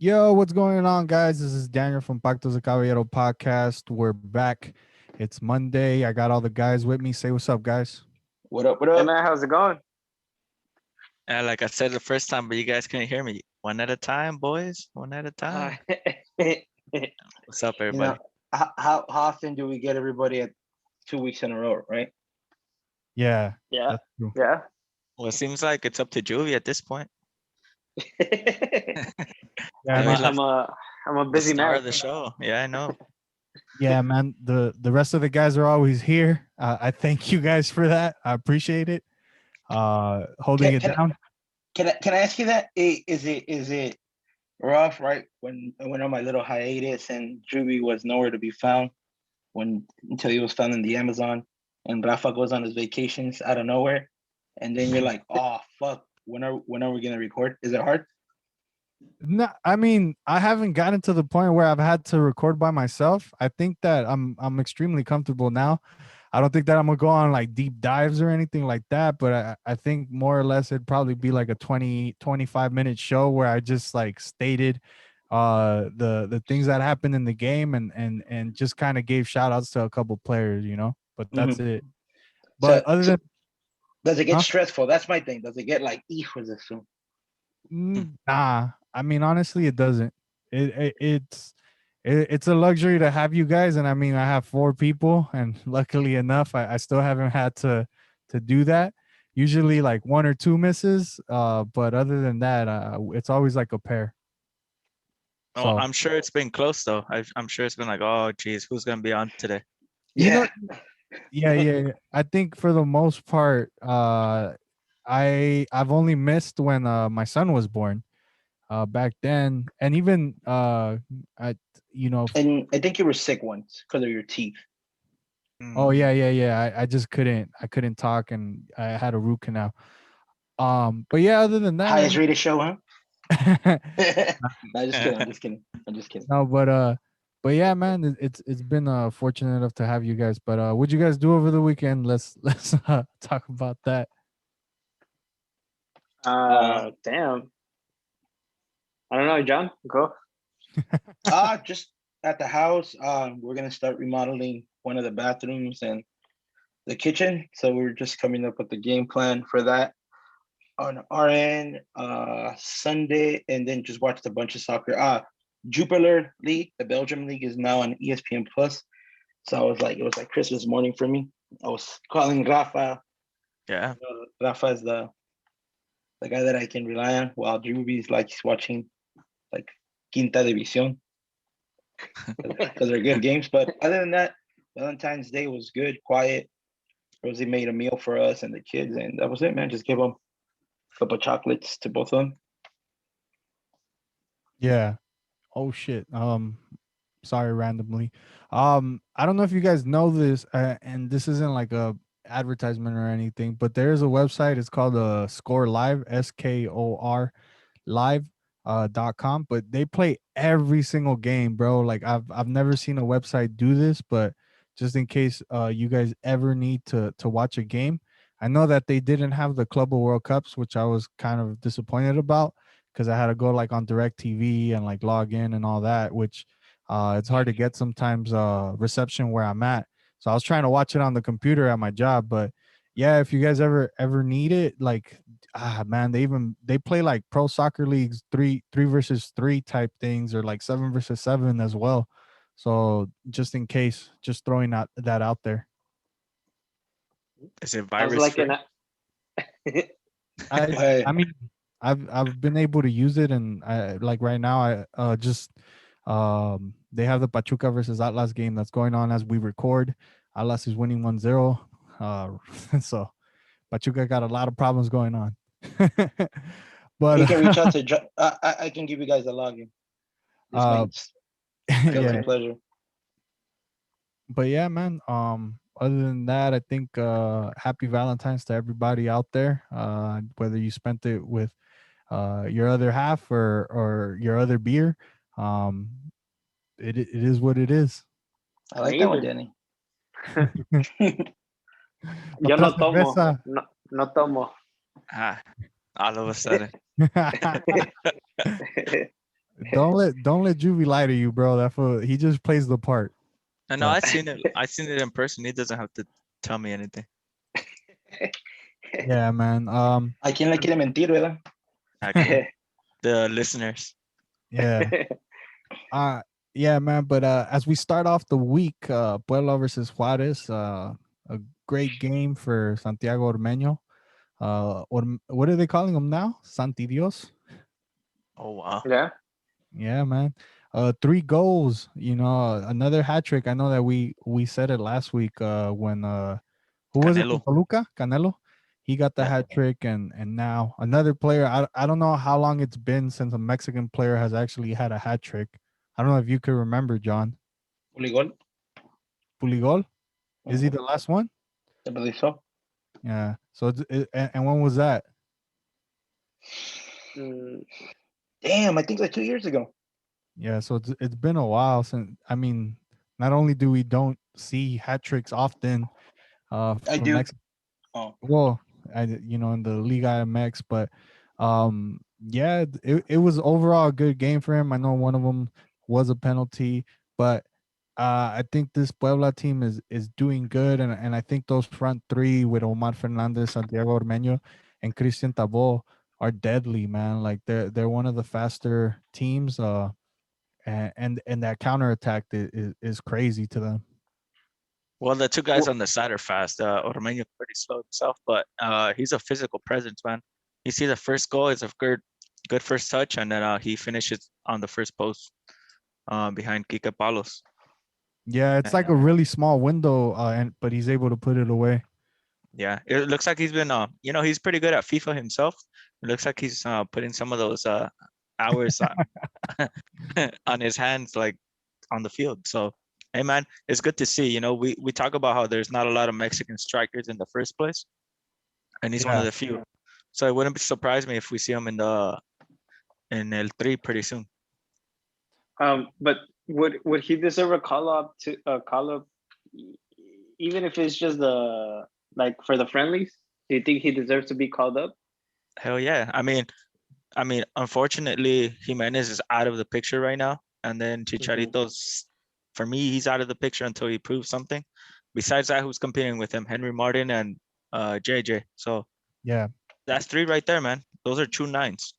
Yo, what's going on, guys? This is Daniel from Pactos de Caballero podcast. We're back. It's Monday. I got all the guys with me. Say what's up, guys. What up? What Hey up? man, how's it going? Like I said the first time, but you guys couldn't hear me. One at a time, boys. One at a Uh, time. What's up, You know, everybody? how often do we get everybody at 2 weeks in a row, right? Yeah, yeah, that's true. yeah. Well, it seems like it's up to Juvie at this point. Yeah, I man. mean, like I'm a the busy star man. of the show. Yeah, I know. Yeah, man. The rest of the guys are always here. I thank you guys for that. I appreciate it. Holding Can, it can, down. can I ask you that? Is it rough, right? When I went on my little hiatus and Juby was nowhere to be found until he was found in the Amazon, and Rafa goes on his vacations out of nowhere, and then you're like, oh fuck, when are we gonna record? Is it hard? No, I mean, I haven't gotten to the point where I've had to record by myself. I think that I'm extremely comfortable now. I don't think that I'm gonna go on like deep dives or anything like that, but I think more or less it'd probably be like a 20-25 minute show where I just like stated the things that happened in the game and just kind of gave shout outs to a couple players, but that's Mm-hmm. it. But So, other so than does it get huh? stressful? That's my thing. Does it get like hijos de su? Nah, I mean honestly, it doesn't. It's a luxury to have you guys, and I mean I have four people, and luckily enough, I still haven't had to do that. Usually like one or two misses, but other than that, it's always like a pair. Oh, So I'm sure it's been close though. I'm sure it's been like, oh, geez, who's gonna be on today? you know, Yeah. yeah. I think for the most part, I've only missed when my son was born. Back then, and even I, you know, And I think you were sick once because of your teeth. oh Mm. yeah. I just couldn't talk, and I had a root canal. But yeah, other than that, Highest rated show, huh? No, just kidding. I'm Yeah, just kidding. I'm just kidding. no, but yeah, man, it's been fortunate enough to have you guys. But what'd you guys do over the weekend? Let's talk about that. Damn. I don't know, John. Go. Just at the house. We're gonna start remodeling one of the bathrooms and the kitchen. So we're just coming up with the game plan for that on our end. Sunday, and then just watched a bunch of soccer. Jupiler League, the Belgium League, is now on ESPN Plus. So it was like Christmas morning for me. I was calling Rafa. yeah. Rafa is the guy that I can rely on, while Juby's like he's watching like Quinta División because they're good games. But other than that, Valentine's Day was good, quiet. Rosie made a meal for us and the kids, and that was it, man. Just gave them a couple of chocolates to both of them. Yeah. Oh shit. Sorry, randomly. I don't know if you guys know this, and this isn't like a advertisement or anything, but there is a website. It's called Score Live, SKOR Live .com. But they play every single game, bro. Like I've never seen a website do this, but just in case you guys ever need to watch a game. I know that they didn't have the Club of World Cups, which I was kind of disappointed about because I had to go like on direct TV and like log in and all that, which it's hard to get sometimes reception where I'm at. So I was trying to watch it on the computer at my job, but yeah, if you guys ever need it, like man, they play like pro soccer leagues, three versus three type things, or like 7 versus 7 as well. So just in case, just throwing out that out there. Is it I was virus like free? I Hey, I mean, I've been able to use it, and I like right now I just they have the Pachuca versus Atlas game that's going on as we record. Atlas is winning 1-0. So Pachuca got a lot of problems going on. you But can reach out to. I can give you guys a login. This uh makes guilty yeah, pleasure. but yeah, man. Other than that, I think happy Valentine's to everybody out there. Whether you spent it with your other half or your other beer. Um, it is what it is. I like that one, Amazing. Danny. Yo Otra no tomo. cerveza. No Ah, all of a sudden. don't let Juvie lie to you, bro. That fool, he just plays the part. And no, But I seen it. I seen it in person. He doesn't have to tell me anything. yeah, man. ¿A quién le quiere mentir, verdad? Actually, the listeners. Yeah. Uh yeah, man. But as we start off the week, Puebla versus Juarez, a great game for Santiago Ormeño. What are they calling him now? Santidios. Oh wow. Yeah. Yeah, man. 3 goals. Another hat trick. I know that we said it last week. When who was it from Canelo. Toluca? Canelo. He got the Yeah. hat trick, and now another player. I don't know how long it's been since a Mexican player has actually had a hat trick. I don't know if you could remember, John. Puligol. Puligol. Is he the last one? I believe so. Yeah. So and when was that? Mm, Damn, I think like 2 years ago. Yeah. So it's been a while since. I mean, not only do we don't see hat tricks often, I from do. Mexico. Oh, Well, in the Liga MX, but yeah, it was overall a good game for him. I know one of them was a penalty, but I think this Puebla team is doing good, and I think those front three with Omar Fernandez, Santiago Ormeño, and Christian Tabo are deadly, man. Like they're one of the faster teams, and that counterattack is crazy to them. Well, the two guys well, on the side are fast. Ormeño pretty slow himself, but he's a physical presence, man. You see, the first goal is a good first touch, and then he finishes on the first post behind Kike Palos. Yeah, it's like And a really small window, and but he's able to put it away. yeah, it looks like he's been, he's pretty good at FIFA himself. It looks like he's putting some of those hours on his hands, like on the field. So, hey, man, it's good to see. We talk about how there's not a lot of Mexican strikers in the first place, and he's one of Yeah. the few. So it wouldn't surprise me if we see him in El Tri pretty soon. but would he deserve a call up, even if it's just the like for the friendlies? Do you think he deserves to be called up? Hell yeah. I mean, unfortunately, Jimenez is out of the picture right now, and then Mhm. Chicharito's, for me, he's out of the picture until he proves something. Besides that, who's competing with him? Henry Martin and JJ. So Yeah. that's three right there, man. Those are true nines.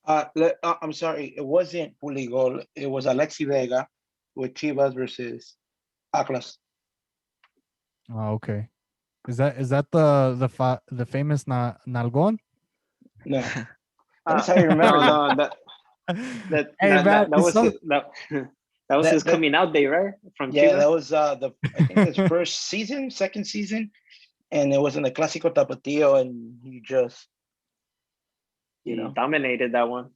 I'm sorry. It wasn't Puligol. It was Alexi Vega with Chivas versus Atlas. Oh, okay. Is that the famous Nalgon? No, that's how you remember No, that. no, that Hey, that man, that, that it's was some, his, that was his That coming out day, right? From yeah, Chivas. that was the I think his first season, second season, and it was in the Clásico Tapatio, and he just He dominated that one.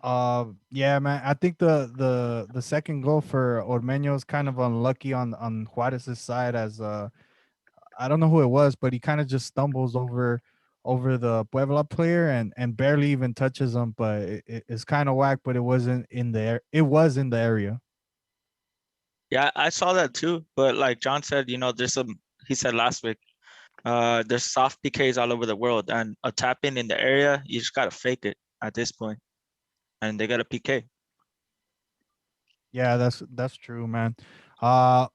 yeah, man. I think the second goal for Ormeño is kind of unlucky on Juarez's side, as I don't know who it was, but he kind of just stumbles over the Puebla player and barely even touches him, but it's kind of whack. But it wasn't in there. It was in the area. Yeah, I saw that too. But like John said, he said last week, there's soft PKs all over the world, and a tap in the area, you just gotta fake it at this point, and they got a PK. Yeah, that's true, man. Uh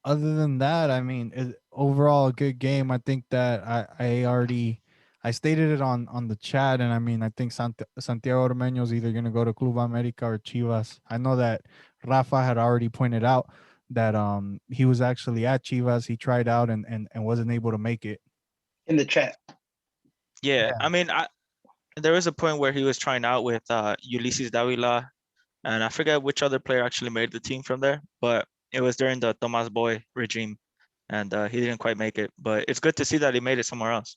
Other than that, I mean, overall a good game. I think that I stated it on the chat, and I mean, I think Santiago Ormeño is either gonna go to Club America or Chivas. I know that Rafa had already pointed out that he was actually at Chivas. He tried out and wasn't able to make it. in the chat. Yeah, Yeah. I mean, there was a point where he was trying out with Ulises Davila, and I forget which other player actually made the team from there, but it was during the Tomas Boy regime, and he didn't quite make it. But it's good to see that he made it somewhere else.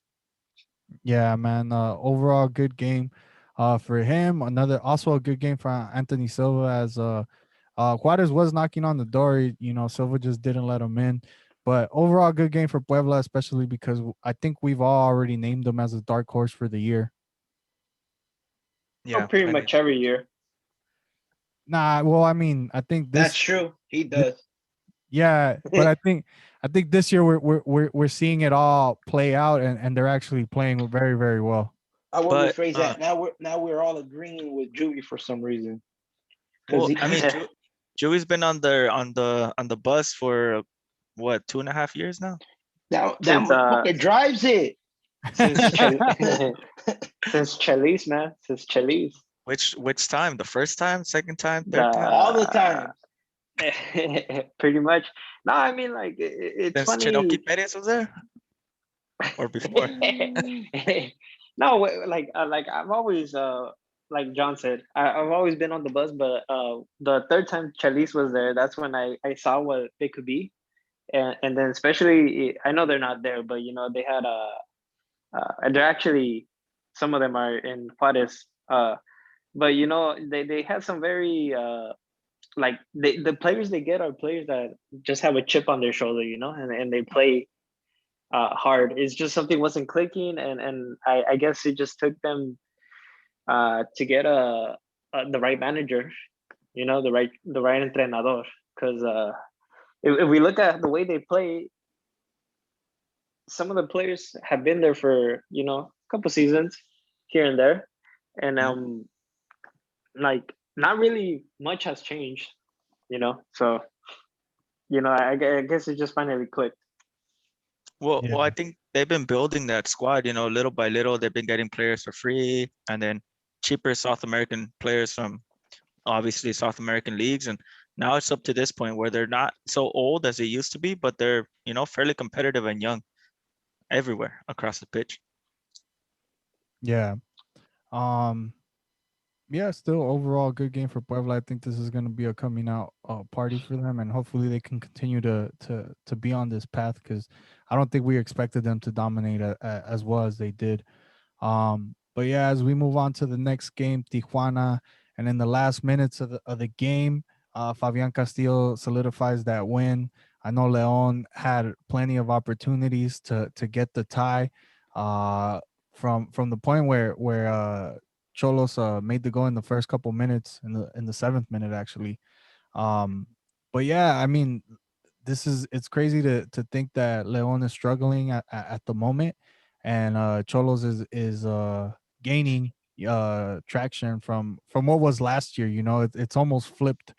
Yeah, man. Overall, good game for him. Also a good game for Anthony Silva, as Juarez was knocking on the door. Silva just didn't let him in. But overall, good game for Puebla, especially because I think we've all already named them as a dark horse for the year. Oh, Yeah, pretty I mean, much every year. Nah, well, I mean, I think That's true. He does. yeah, but I think this year we're seeing it all play out, and they're actually playing very, very well. I will But rephrase that. Now we're all agreeing with Juvie for some reason. well, Because I mean, Joey's been on the bus for what, 2.5 years now? that since motherfucker drives it. since Chel- since Chelis, man, since Chelis. Which time? The first time, second time, third time? All the The time. pretty much. No, I mean like it's Since Cherokee funny. Perez was there, or before? No, like I'm always like John said, I've always been on the bus, but the third time Chalice was there, that's when I saw what they could be, and then especially I know they're not there, but you know they had and they're actually some of them are in Juarez, but you know they had some very like the players they get are players that just have a chip on their shoulder, you know, and they play hard. It's just something wasn't clicking, and I guess it just took them to get the right manager, you know, the right entrenador. Because if we look at the way they play, some of the players have been there for you know a couple seasons here and there, and like not really much has changed, you know. So you know, I guess it just finally clicked. Well, I Yeah. think they've been building that squad, little by little. They've been getting players for free, and then cheaper South American players from obviously South American leagues. And now it's up to this point where they're not so old as they used to be, but they're, fairly competitive and young everywhere across the pitch. Yeah. Um. Yeah. Still, overall, good game for Puebla. I think this is going to be a coming out party for them, and hopefully they can continue to be on this path because I don't think we expected them to dominate as well as they did. But yeah, as we move on to the next game, Tijuana, and in the last minutes of the game, Fabian Castillo solidifies that win. I know Leon had plenty of opportunities to get the tie. From the point where Cholos made the goal in the first couple minutes in the seventh minute actually. Um, but yeah, I mean, it's crazy to think that Leon is struggling at the moment, and Cholos is gaining traction from what was last year. It's almost flipped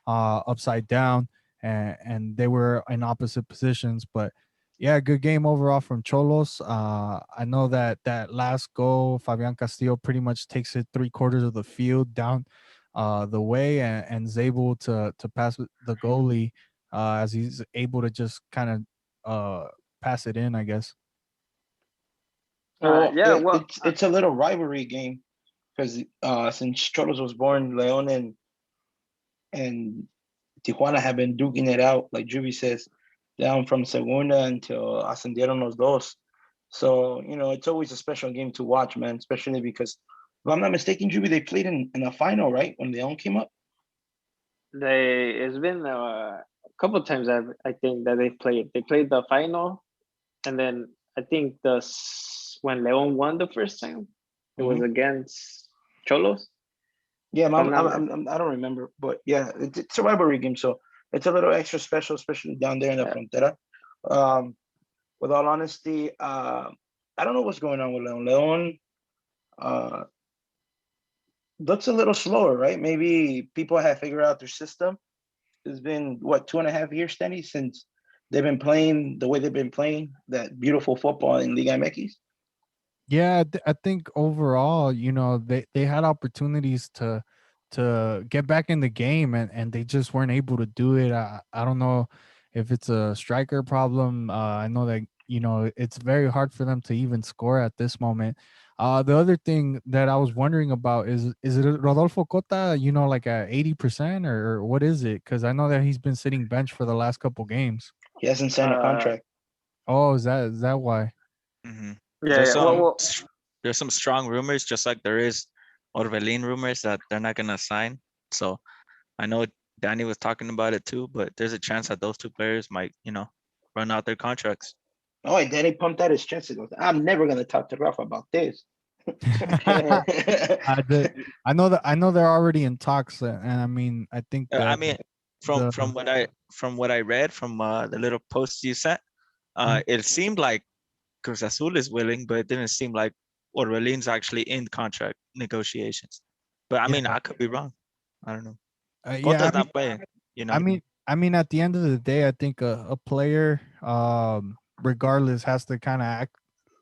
upside down, and they were in opposite positions. But yeah, good game overall from Cholos. I know that last goal, Fabian Castillo pretty much takes it 3/4 of the field down the way, and is able to pass the goalie as he's able to just kind of pass it in, I guess. Well, Yeah, well, it's a little rivalry game because since Cholos was born, Leon and Tijuana have been duking it out, like Juvie says, down from Segunda until Ascendieron los dos. So, it's always a special game to watch, man, especially because, if I'm not mistaken, Juvie, they played in a final, right? When Leon came up? it's been a couple times I think that they played. They played the final, and then I think when Leon won the first time, it was Mhm. against Cholos. Yeah, If I'm not, I don't remember, but yeah, it's a rivalry game, so it's a little extra special, especially down there in the uh, frontera. Um, with all honesty, I don't know what's going on with Leon. Leon uh, looks a little slower, right? Maybe people have figured out their system. It's been what 2.5 years, Stanley, since they've been playing the way they've been playing that beautiful football in Liga MX. Yeah, I think overall, they had opportunities to get back in the game, and they just weren't able to do it. I don't know if it's a striker problem. I know that it's very hard for them to even score at this moment. The other thing that I was wondering about is it Rodolfo Cota? Like at 80% or what is it? Because I know that he's been sitting bench for the last couple games. He hasn't signed a uh, contract. Oh, is that why? Hmm yeah, There's yeah. some Well, there's some strong rumors, just like there is Orbelin rumors that they're not gonna sign. So I know Danny was talking about it too, but there's a chance that those two players might, run out their contracts. Oh, and then he pumped out his chest and goes, "I'm never gonna talk to Rafa about this." I did. I know they're already in talks, and I mean, I think I that mean, from the from what I read from the little post you sent, Mm. it seemed like Cruz Azul is willing, but it didn't seem like Orbelin's actually in contract negotiations. But I mean, Yeah. I could be wrong. I don't know. Yeah, Cota's not playing. You know. at the end of the day, I think a player, regardless, has to kind of act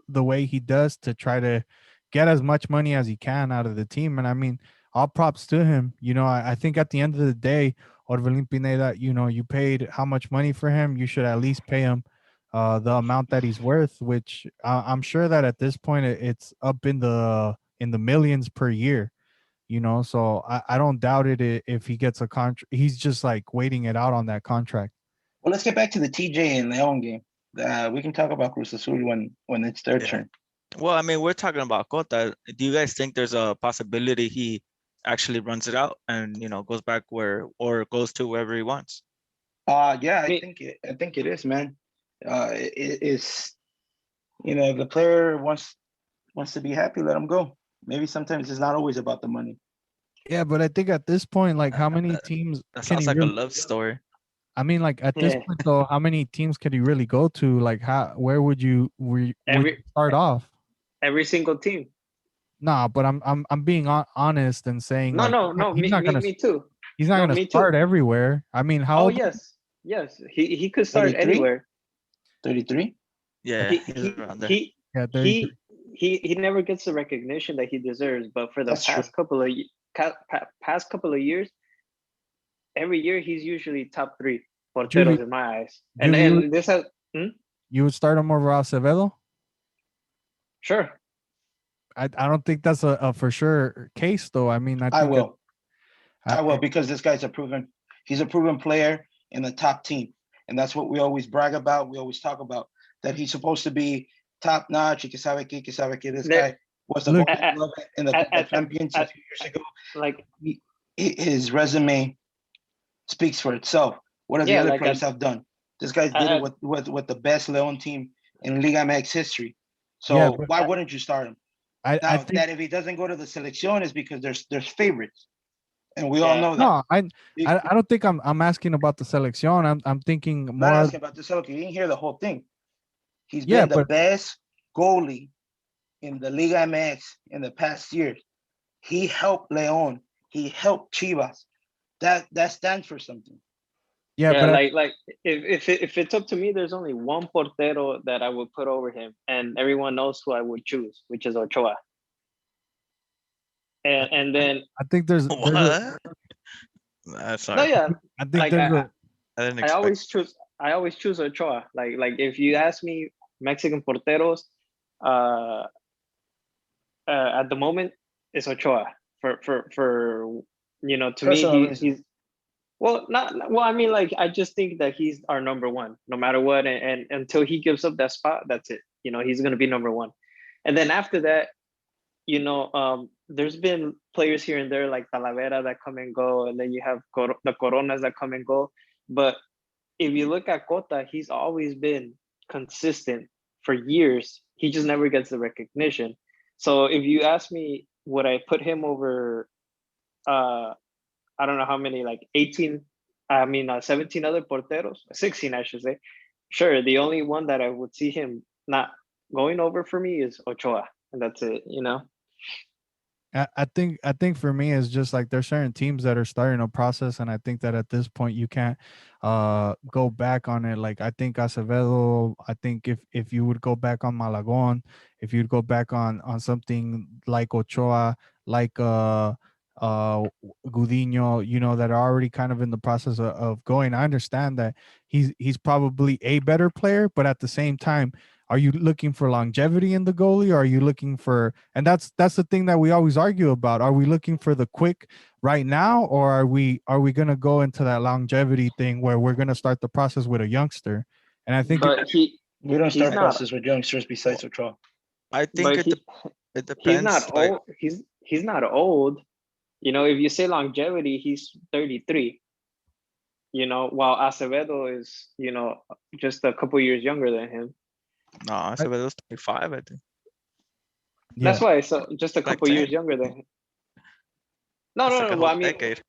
the way he does to try to get as much money as he can out of the team. And I mean, all props to him. I think at the end of the day, Orbelin Pineda, you paid how much money for him? You should at least pay him the amount that he's worth, which I'm sure that at this point it's up in the millions per year. So I don't doubt it if he gets a contract. He's just like waiting it out on that contract. Well, let's get back to the TJ and Leon game. We can talk about Cruz Azul when it's their Yeah. turn. Well, I mean, we're talking about Cota. Do you guys think there's a possibility he actually runs it out and goes back or goes to wherever he wants? Yeah, I think it is, man. It is, if the player wants to be happy, let him go. Maybe sometimes it's not always about the money. Yeah, but I think at this point, like, how many teams That can sounds he like a really? love story. I mean, like at this Yeah. point, though, how many teams could he really go to? Like, where would you Every start off? every single team. Nah, but I'm being honest and saying No, like no. he's not gonna Me too. he's not No, gonna me start too. everywhere. I mean, how Oh old? yes. He could start 33? anywhere. 33? Yeah, He he's he around there. he Yeah, 33. he never gets the recognition that he deserves. But for the That's true. past couple of years, every year he's usually top 3 Julie, porteros in my eyes. Julie, And this has you would start him over Acevedo? sure. I don't think that's a for sure case, though. I mean, I I think will. I- I will, because this guy's he's a proven player in the top team. And that's what we always brag about. We always talk about that he's supposed to be top notch. Que sabe que this There- guy was the Look, Golden Glove in the Champions a few years ago. like His resume speaks for itself. What have the Yeah, other like players have done? This guy did it with the best Leon team in Liga MX history. So Yeah, but why wouldn't you start him? I Now think that if he doesn't go to the selección is because there's favorites, and we all know that. no, I don't think I'm asking about the selección. I'm thinking I'm more. not asking about the selección. You didn't hear the whole thing. He's Yeah, been the but best goalie in the Liga MX in the past years. He helped Leon. He helped Chivas. That stands for something. yeah, yeah, but like if it's up to me, there's only one portero that I would put over him, and everyone knows who I would choose, which is Ochoa. And then I think there's a, What? no, Sorry, yeah, I think like there's a I didn't I expect. always choose Ochoa. Like if you ask me Mexican porteros, uh, at the moment it's Ochoa for to Personal me reason. he's well I mean, like, I just think that he's our number one no matter what, and until he gives up that spot, that's it. He's gonna be number one, and then after that, there's been players here and there like Talavera that come and go, and then you have the Coronas that come and go. But if you look at Cota, he's always been consistent for years. He just never gets the recognition. So if you ask me, would I put him over, I don't know how many, like 17 other porteros, 16, I should say. Sure, the only one that I would see him not going over for me is Ochoa, and that's it. I think for me it's just like there's certain teams that are starting a process, and I think that at this point you can't go back on it. Like I think Acevedo, I think if you would go back on Malagon, if you'd go back on something like Ochoa, like uh Gudinho, that are already kind of in the process of going. I understand that he's probably a better player, but at the same time, are you looking for longevity in the goalie, or are you looking for, and that's the thing that we always argue about. Are we looking for the quick right now, or are we going to go into that longevity thing where we're going to start the process with a youngster? And I think But We don't he's start not. process with youngsters besides Ochoa. I think But it he's depends. not Like, old. He's not old. If you say longevity, he's 33. While Acevedo is, just a couple years younger than him. no, Acevedo's 25, I think. yeah, That's why. So just a Like couple years 10. younger than him. No, It's no, like no. a Well, whole I mean, decade.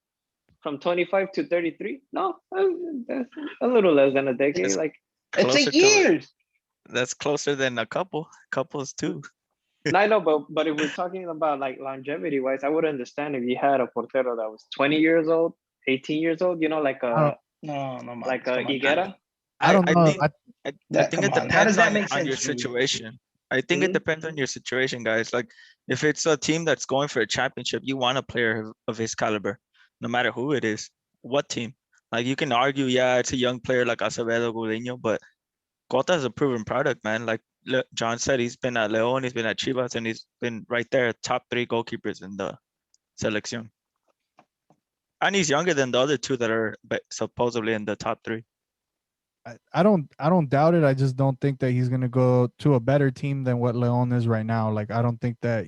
from 25 to 33. No, that's a little less than a decade. It's Like It's closer 8 to it. years. That's closer than a couple. Couples too. No, I know, but if we're talking about like longevity wise, I would understand if you had a portero that was 20 years old, 18 years old, like I don't, No, no like mames. a Come on. Higuera. I don't I know. think I That think come it on. How does depends that make on your sense, Julie? situation. I think it Mhm. depends on your situation, guys. Like if it's a team that's going for a championship, you want a player of his caliber, no matter who it is. What team? Like you can argue, yeah, it's a young player like Acevedo, Gudiño, but Cota is a proven product, man. Like John said, he's been at León, he's been at Chivas, and he's been right there, top three goalkeepers in the selección. And he's younger than the other two that are supposedly in the top three. I don't doubt it. I just don't think that he's gonna go to a better team than what Leon is right now. Like I don't think that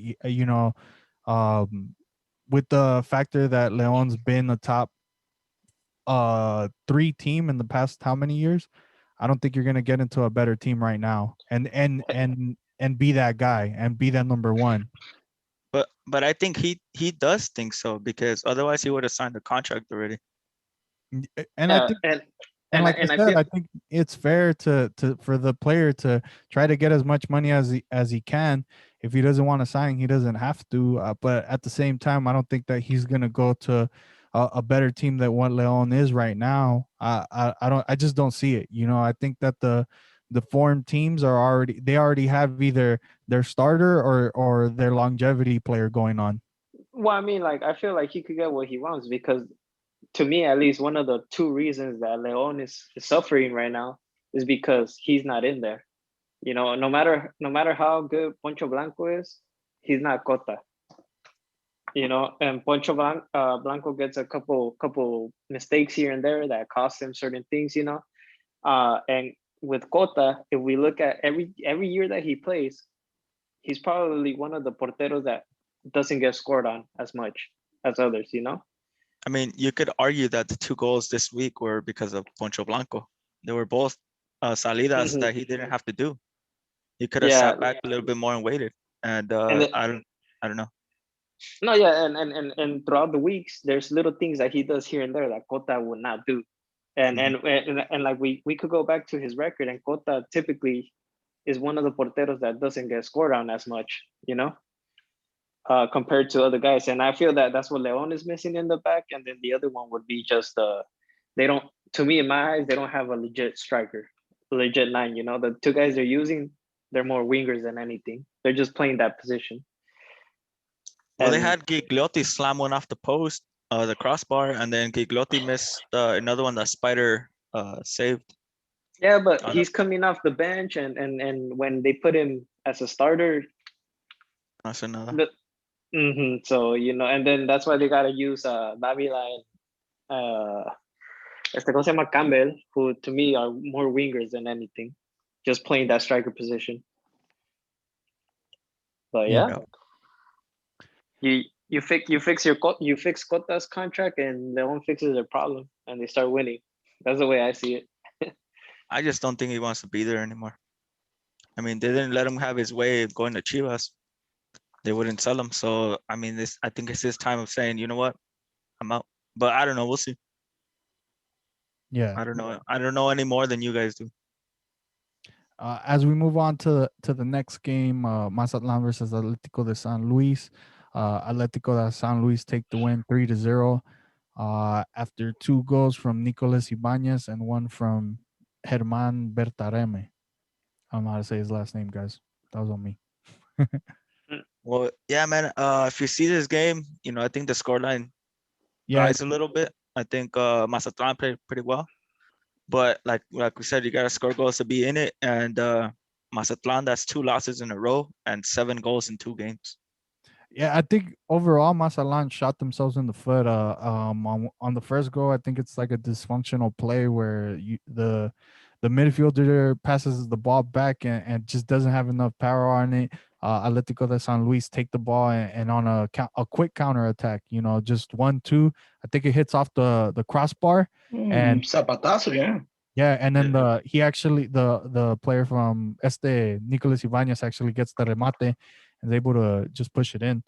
um, with the factor that Leon's been a top three team in the past how many years, I don't think you're gonna get into a better team right now and be that guy and be that number one. But I think he does think so because otherwise he would have signed the contract already. And I Yeah, think and and like I and I said, feel I think it's fair to for the player to try to get as much money as he can. If he doesn't want to sign, he doesn't have to. But at the same time, I don't think that he's gonna go to a better team than what Leon is right now. I don't. I just don't see it. I think that the foreign teams they already have either their starter or their longevity player going on. well, I mean, like I feel like he could get what he wants because to me, at least, one of the two reasons that Leon is suffering right now is because he's not in there. No matter how good Poncho Blanco is, he's not Cota. And Blanco gets a couple mistakes here and there that cost him certain things. And with Cota, if we look at every year that he plays, he's probably one of the porteros that doesn't get scored on as much as others. I mean, you could argue that the two goals this week were because of Poncho Blanco. They were both salidas Hmm. that he didn't have to do. He could have Yeah, sat back a little bit more and waited. And and the, I don't know. no, yeah, and throughout the weeks, there's little things that he does here and there that Cota would not do, and Mhm. and and like we could go back to his record, and Cota typically is one of the porteros that doesn't get scored on as much, compared to other guys, and I feel that that's what Leon is missing in the back, and then the other one would be just they don't, to me in my eyes, they don't have a legit striker, a legit nine. The two guys they're using, they're more wingers than anything. They're just playing that position, Well, they and had Gigliotti slam one off the post, the crossbar, and then Gigliotti missed another one that Spider saved. yeah, but On a, he's coming off the bench, and when they put him as a starter, that's another. the, so and then that's why they gotta use Davila and ¿cómo se llama? Campbell, who to me are more wingers than anything, just playing that striker position. But Yeah. yeah, you fix Cota's contract, and Leon fixes their problem, and they start winning. That's the way I see it. I just don't think he wants to be there anymore. I mean, they didn't let him have his way of going to Chivas. They wouldn't sell him. So I mean, I think it's his time of saying, you know what, I'm out. But I don't know. We'll see. Yeah. I don't know. I don't know any more than you guys do. As we move on to the next game, Mazatlan versus Atletico de San Luis. Atletico de San Luis take the win 3-0 after two goals from Nicolas Ibanez and one from Germán Bertareme. I don't know how to say his last name, guys. That was on me. Well, yeah, man. If you see this game, I think the scoreline Yeah, lies a little bit. I think Mazatlan played pretty well, but like we said, you gotta score goals to be in it. And Mazatlan, that's two losses in a row and 7 goals in 2 games. yeah. I think overall Mazatlan shot themselves in the foot. On the first goal, I think it's like a dysfunctional play where the midfielder passes the ball back and just doesn't have enough power on it. Atletico de San Luis take the ball and on a quick counter attack, just 1-2. I think it hits off the crossbar and Zapatazo, yeah. yeah, and then the player from Nicolas Ibanez actually gets the remate and is able to just push it in.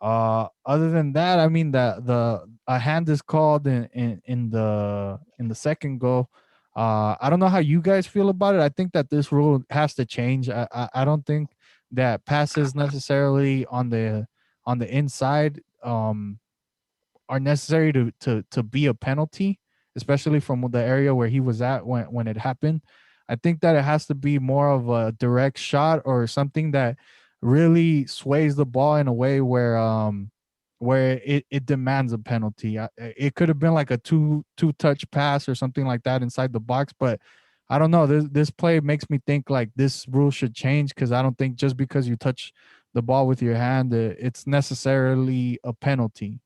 Other than that, I mean the a hand is called in the second goal. I don't know how you guys feel about it. I think that this rule has to change. I don't think that passes necessarily on the inside are necessary to be a penalty, especially from the area where he was at when it happened. I think that it has to be more of a direct shot or something that really sways the ball in a way where it demands a penalty. It could have been like a two touch pass or something like that inside the box, but I don't know. This play makes me think like this rule should change because I don't think just because you touch the ball with your hand, it's necessarily a penalty.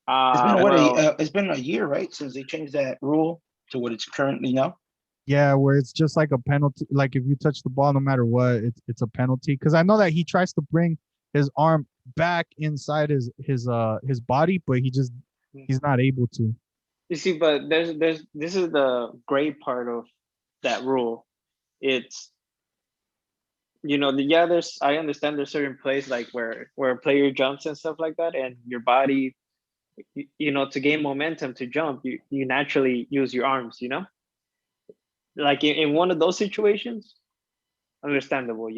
It's been Well, it's been a year, right, since they changed that rule to what it's currently now. Yeah, where it's just like a penalty. Like if you touch the ball, no matter what, it's a penalty. Because I know that he tries to bring his arm back inside his body, but he's not able to. you see, but there's this is the great part of that rule. It's yeah, there's I understand there's certain plays like where a player jumps and stuff like that, and your body, to gain momentum to jump, you naturally use your arms. Like in one of those situations, understandable.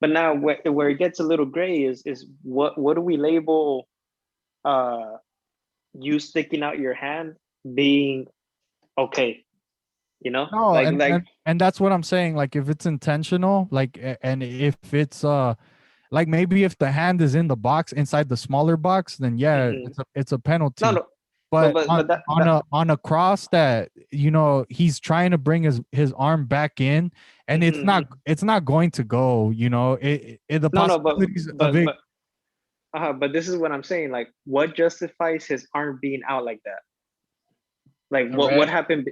But now where it gets a little gray is what do we label uh you sticking out your hand being okay? No, Like and that's what I'm saying. Like if it's intentional, like and if it's like maybe if the hand is in the box inside the smaller box, then yeah, mhm. it's a No, penalty. no, But but that on a cross that he's trying to bring his arm back in, and mhm, mhm. it's not going to go. The No, no, but possibilities of but it. but but this is what I'm saying. Like, what justifies his arm being out like that? Like, A what red. happened?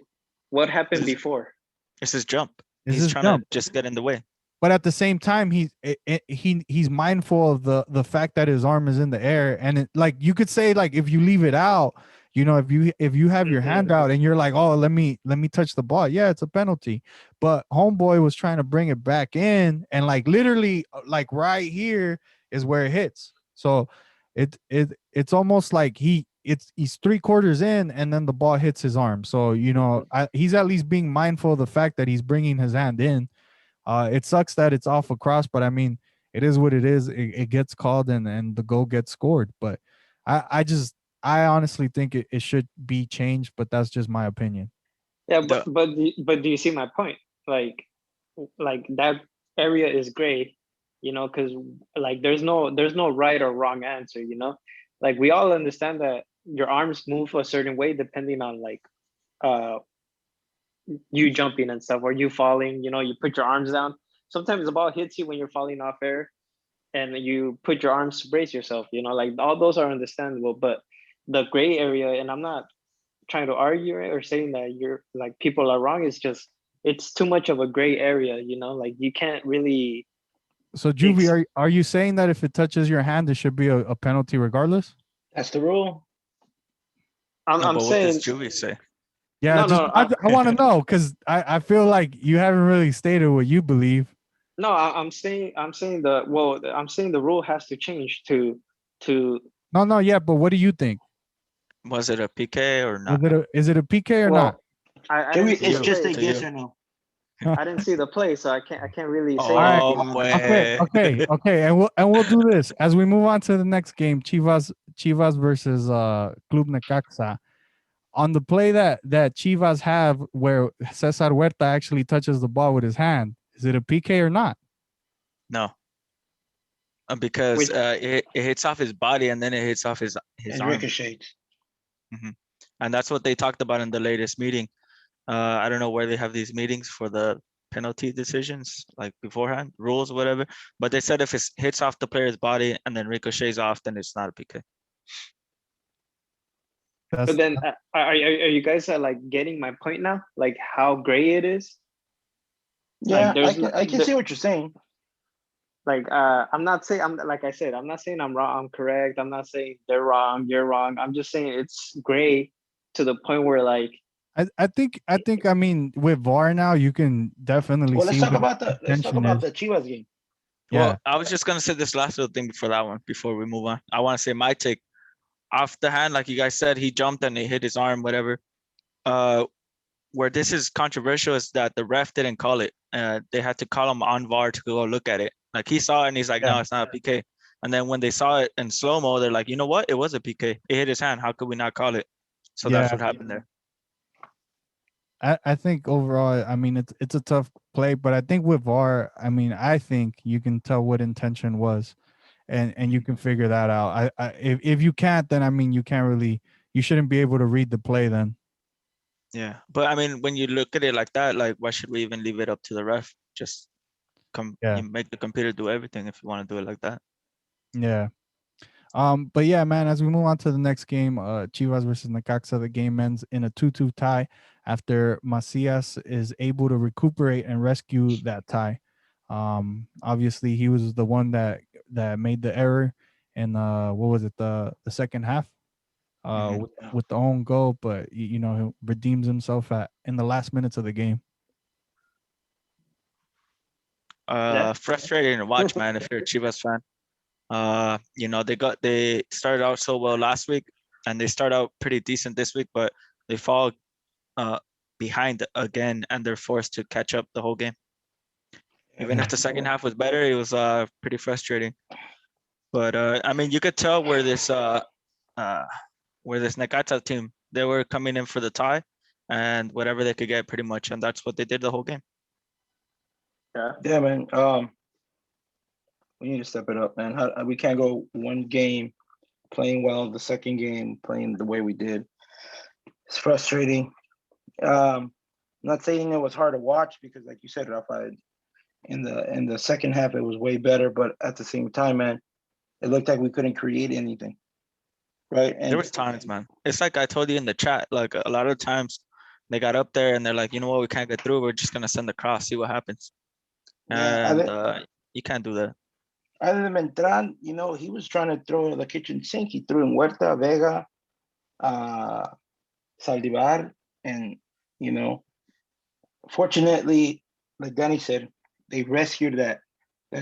What happened This before? it's his jump. Is He's his trying to jump. just get in the way. But at the same time he's mindful of the fact that his arm is in the air, and like you could say, like if you leave it out, if you have your Mhm. hand out and you're like, oh, let me touch the ball, yeah, it's a penalty. But homeboy was trying to bring it back in, and like literally like right here is where it hits. So it's almost like he's 3/4 in and then the ball hits his arm. So he's at least being mindful of the fact that he's bringing his hand in. It sucks that it's off across, but I mean, it is what it is. It gets called and the goal gets scored. But I honestly think it should be changed, but that's just my opinion. Yeah, The but do you see my point? Like that area is gray, because like there's no right or wrong answer. Like we all understand that your arms move a certain way depending on like uh you jumping and stuff or you falling. You put your arms down. Sometimes the ball hits you when you're falling off air, and you put your arms to brace yourself. Like all those are understandable, but the gray area, and I'm not trying to argue it or saying that you're like people are wrong. It's just it's too much of a gray area. Like you can't really. So Juvie, Ex- are you saying that if it touches your hand, it should be a penalty regardless? That's the rule. I'm no, I'm but what does saying Juvie say? Yeah, no, just no, I want to know because I feel like you haven't really stated what you believe. no. I'm saying the rule has to change to No, yeah, but what do you think? Was it a PK or Was not? is it a PK or not? well. I Joey, didn't To see it's the you, just a play. to yes you. or no. I didn't see the play, so I can't really say All right. anything Oh, on it. Okay, boy. okay, and we'll do this as we move on to the next game, Chivas versus Club Nakakasa. On the play that Chivas have where Cesar Huerta actually touches the ball with his hand, is it a PK or not? No, because Which it hits off his body and then it hits off his It arm. ricochets. And that's what they talked about in the latest meeting. I don't know where they have these meetings for the penalty decisions, like beforehand, rules, whatever. But they said if it hits off the player's body and then ricochets off, then it's not a PK. But That's then are you guys like getting my point now? Like how gray it is? Like Yeah, there's no, I can see what you're saying. like I'm not saying I'm like I said, I'm not saying I'm wrong, I'm correct. I'm not saying they're wrong, you're wrong. I'm just saying it's gray to the point where like I mean with VAR now you can definitely Well, see what let's talk intention about is. the Chivas game. Yeah. Well, I was just gonna say this last little thing before that one, before we move on. I want to say my take. Off the hand, like you guys said, he jumped and he hit his arm, whatever. Uh, where this is controversial is that the ref didn't call it. They had to call him on VAR to go look at it. Like he saw it and he's like, Yeah. no, it's not a PK. And then when they saw it in slow mo, they're like, you know what? It was a PK. It hit his hand. How could we not call it? So that's Yeah. what happened there. I think overall, I mean, it's a tough play, but I think with VAR, I mean, I think you can tell what intention was, and you can figure that out. If you can't, then I mean, you shouldn't be able to read the play then. Yeah. But I mean, when you look at it like that, like why should we even leave it up to the ref? Just Yeah. you make the computer do everything if you want to do it like that. Yeah. But yeah, man, as we move on to the next game, Chivas versus Nakakasa, the game ends in a 2-2 tie after Macias is able to recuperate and rescue that tie. Obviously he was the one that made the error in what was it, the second half, Mhm. with the own goal, but you know, he redeems himself in the last minutes of the game. Yeah. Frustrating to watch, man, if you're a Chivas fan. You know, they started out so well last week and they start out pretty decent this week, but they fall uh behind again and they're forced to catch up the whole game. Even if the second half was better, it was pretty frustrating. But I mean, you could tell uh where this Nakata team, they were coming in for the tie and whatever they could get pretty much, and that's what they did the whole game. Yeah, man. We need to step it up, man. We can't go one game playing well, the second game playing the way we did. It's frustrating. Not saying it was hard to watch because, like you said, Rafa, in the second half it was way better, but at the same time, man, it looked like we couldn't create anything, right? There And was times, man. It's like I told you in the chat, like a lot of times they got up there and they're like, you know what, we can't get through. We're just gonna send the cross, see what happens. yeah, And you can't do that. other than Beltran, he was trying to throw the kitchen sink. He threw in Huerta, Vega, uh, Saldivar, and you know, fortunately, like Danny said, they rescued that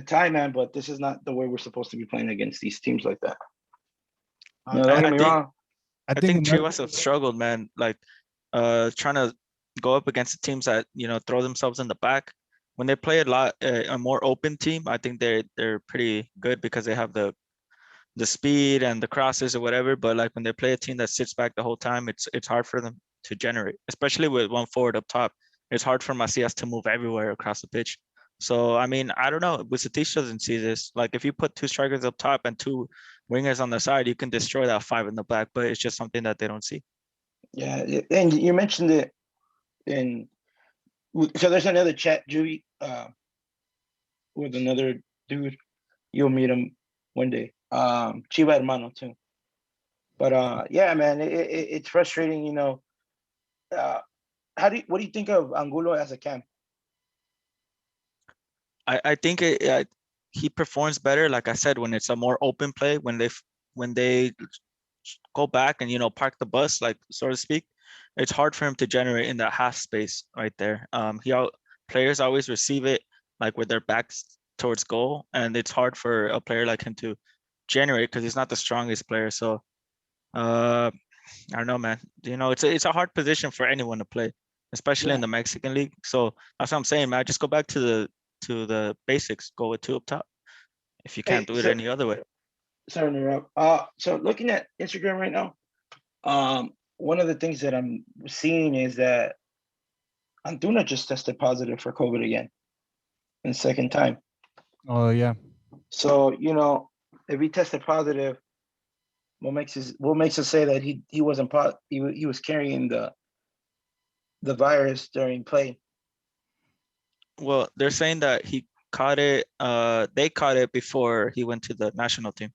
tie, man. But this is not the way we're supposed to be playing against these teams like that. Don't get I me think wrong. I think Chivas have struggled, man. Like trying to go up against the teams that, you know, throw themselves in the back. When they play a more open team, I think they're pretty good because they have the speed and the crosses or whatever. But like when they play a team that sits back the whole time, it's hard for them to generate, especially with one forward up top. It's hard for Macias to move everywhere across the pitch. So I mean, I don't know. Bucetich doesn't see this. Like if you put two strikers up top and two wingers on the side, you can destroy that five in the back. But it's just something that they don't see. Yeah, and you mentioned it in. So there's another chat, Judy, with another dude. You'll meet him one day. Chiva hermano too. But yeah, man, it's frustrating. Uh, what do you think of Angulo as a cam? I think he performs better, like I said, when it's a more open play, when they go back and, you know, park the bus, like so to speak. It's hard for him to generate in that half space right there. Players always receive it like with their backs towards goal, and it's hard for a player like him to generate because he's not the strongest player. So I don't know, man. You know, it's a hard position for anyone to play, especially in Yeah. the Mexican league. So that's what I'm saying, man. Just go back to the basics. Go with two up top if you can't Hey, do it any other way. sorry to interrupt. So looking at Instagram right now, one of the things that I'm seeing is that Antuna just tested positive for COVID again, in the second time. Oh yeah. So if he tested positive, what makes us say that he wasn't he was carrying the virus during play? Well, they're saying that he caught it. They caught it before he went to the national team,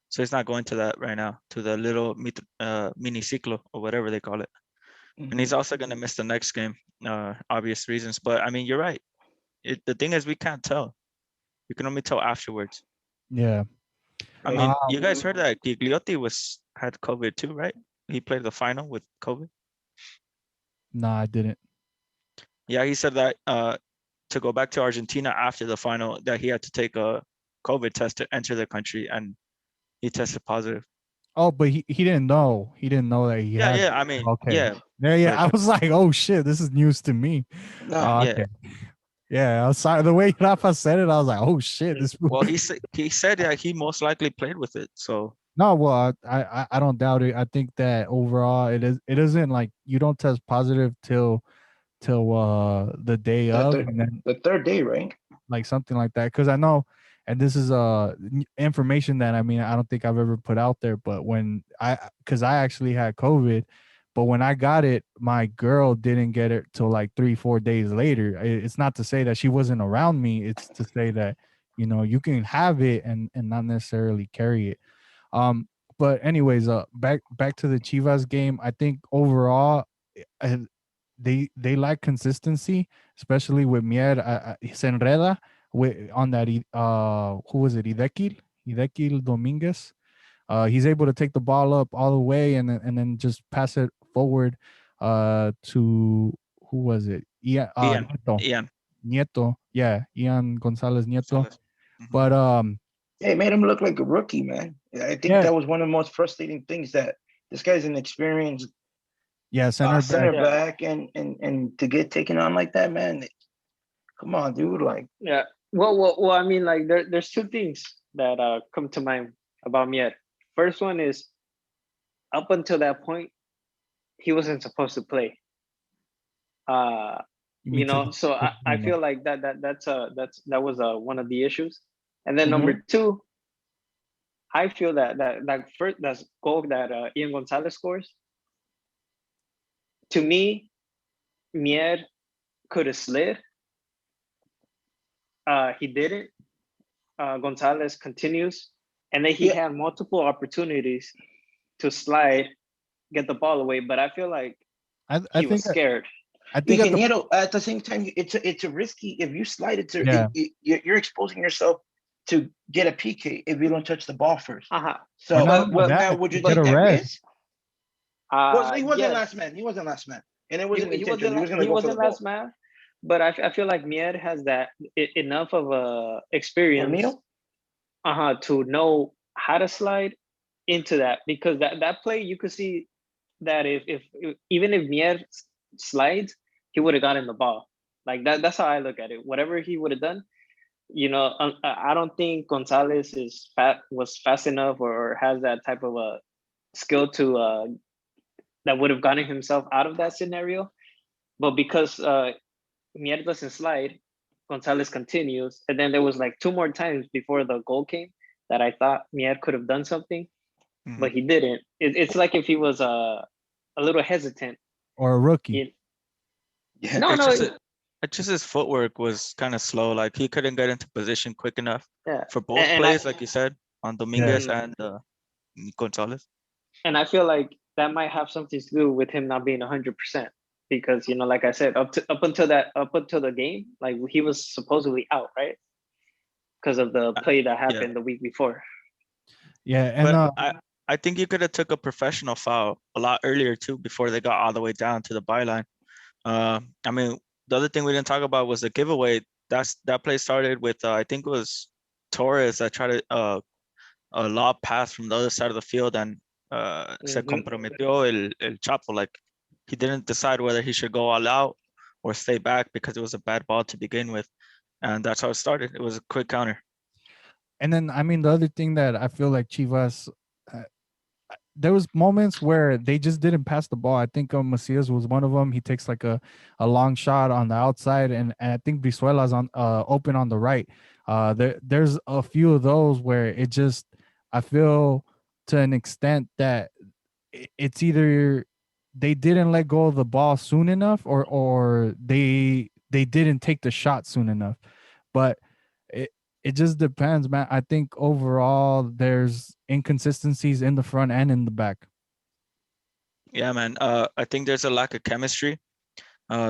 so he's not going to that right now, to the little mini ciclo or whatever they call it. And he's also going to miss the next game, obvious reasons. But I mean, you're right. The thing is, we can't tell. We can only tell afterwards. Yeah. I mean, you guys heard that Gigliotti had COVID too, right? He played the final with COVID. Nah, I didn't. Yeah, he said that to go back to Argentina after the final, that he had to take a COVID test to enter the country, and he tested positive. Oh, but he didn't know. He didn't know that he Yeah, had. yeah. I mean, Okay. yeah, Yeah. but I was like, oh shit, this is news to me. No. yeah. Okay. Yeah. I was sorry. The way Rafa said it, I was like, oh shit, this. Well, he said that he most likely played with it. So No, well, I don't doubt it. I think that overall, it isn't like you don't test positive till the day The of, third, and then the third day, right? like something like that. Because I know, and this is information that I mean I don't think I've ever put out there. But when because I actually had COVID, but when I got it, my girl didn't get it till like 3-4 days later. It's not to say that she wasn't around me. It's to say that you can have it and not necessarily carry it. Um, but anyways, back to the Chivas game. I think overall, uh, they lack consistency, especially with Mier se enreda with on that who was it, Hidekil Dominguez. He's able to take the ball up all the way and then just pass it forward to who was it, Ian, Nieto. Ian Yeah, Ian Gonzalez Nieto. Gonzalez. Mhm. But Yeah, it made him look like a rookie, man. I think yeah, that was one of the most frustrating things, that this guy's an experienced center back. center Yeah, back, and to get taken on like that, man. Come on, dude. Like, yeah. Well. I mean, like there's two things that come to mind about Mier. First one is up until that point, he wasn't supposed to play. Uh, You mean to so I feel like that was one of the issues. And then number mhm. two, I feel that first that goal that Ian Gonzalez scores, to me, Mier could have slid. He didn't. Gonzalez continues, and then he Yeah, had multiple opportunities to slide, get the ball away. But I feel like I he was think scared. I yeah, think at the at the same time, it's a risky. If you slide it to, yeah you're exposing yourself to get a PK if you don't touch the ball first. Uh-huh. or So, not But only well, but that, now would you you get but take a that red. risk? He wasn't yes, last man. He wasn't last man, and it wasn't he intentional. wasn't He was gonna he go for the wasn't last ball. man. But I feel like Mier has that enough of experience Tornillo? to know how to slide into that, because that play you could see that if even if Mier slides, he would have gotten the ball. Like that's how I look at it. Whatever he would have done, I don't think Gonzalez was fast enough or has that type of a skill to that would have gotten himself out of that scenario. But because Mier doesn't slide, Gonzalez continues, and then there was like two more times before the goal came that I thought Mier could have done something, Mhm. but he didn't. It's like if he was a little hesitant. Or a rookie. You, Yeah. no, It's no, just it's just his footwork was kind of slow. Like he couldn't get into position quick enough yeah, for both and I plays, like you said, on Yeah. Dominguez mhm. and Gonzalez. and I feel like that might have something to do with him not being 100%, because like I said, up until the game, like he was supposedly out, right, because of the play that Yeah, happened the week before. Yeah, and but I think you could have took a professional foul a lot earlier too before they got all the way down to the byline. I mean, the other thing we didn't talk about was the giveaway. That play started with I think it was Torres that tried to a lob pass from the other side of the field and se Hmm. comprometió el Chapo. Like he didn't decide whether he should go all out or stay back because it was a bad ball to begin with, and that's how it started. It was a quick counter. then I mean the other thing that I feel like Chivas, uh, there was moments where they just didn't pass the ball. I think Macias was one of them. He takes like a long shot on the outside, and I think Brizuela's on open on the right. There's a few of those where it just I feel to an extent that it's either they didn't let go of the ball soon enough or they didn't take the shot soon enough. But it it just depends, man. I think overall there's inconsistencies in the front and in the back. Yeah, man. I think there's a lack of chemistry.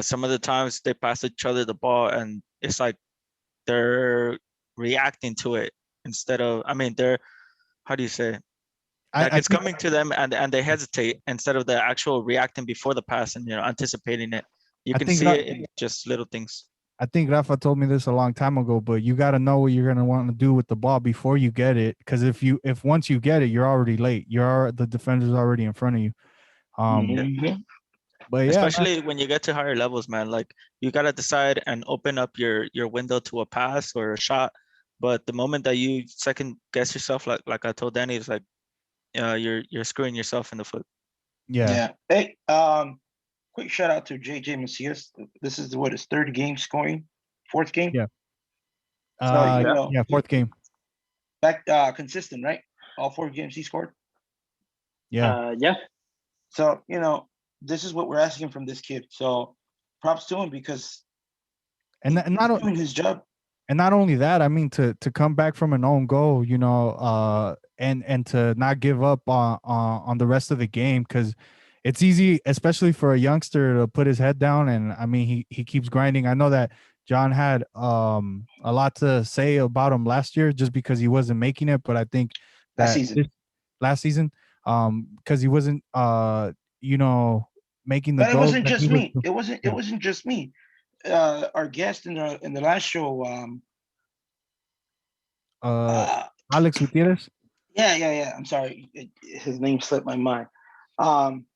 Some of the times they pass each other the ball, and it's like they're reacting to it instead of. I mean, they're how do you say? Like I it's think coming to them and they hesitate instead of the actual reacting before the pass and anticipating it. You I can think see it in just little things. I think Rafa told me this a long time ago, but you got to know what you're gonna want to do with the ball before you get it. Because if once you get it, you're already late. The defender's already in front of you. Yeah. Mhm. But yeah, man. Especially when you get to higher levels, man. Like you gotta decide and open up your window to a pass or a shot. But the moment that you second guess yourself, like I told Danny, it's like you're screwing yourself in the foot. Yeah. Yeah. Hey, quick shout out to JJ Macias. This is what his third game scoring, fourth game. Yeah. So Yeah. Yeah. Fourth game. back consistent, right? All 4 games he scored. Yeah. Yeah. So this is what we're asking from this kid. So props to him because And he's doing his job. and not only that, I mean to come back from an own goal, and to not give up on the rest of the game, because it's easy, especially for a youngster, to put his head down. And I mean, he keeps grinding. I know that John had a lot to say about him last year just because he wasn't making it, but I think Last that season. last season, because he wasn't you know making the But it goals wasn't that he just was. me. It wasn't. It Yeah. wasn't just me. Our guest in the last show. uh Uh, Alex Gutierrez. yeah. I'm sorry, his name slipped my mind. Um,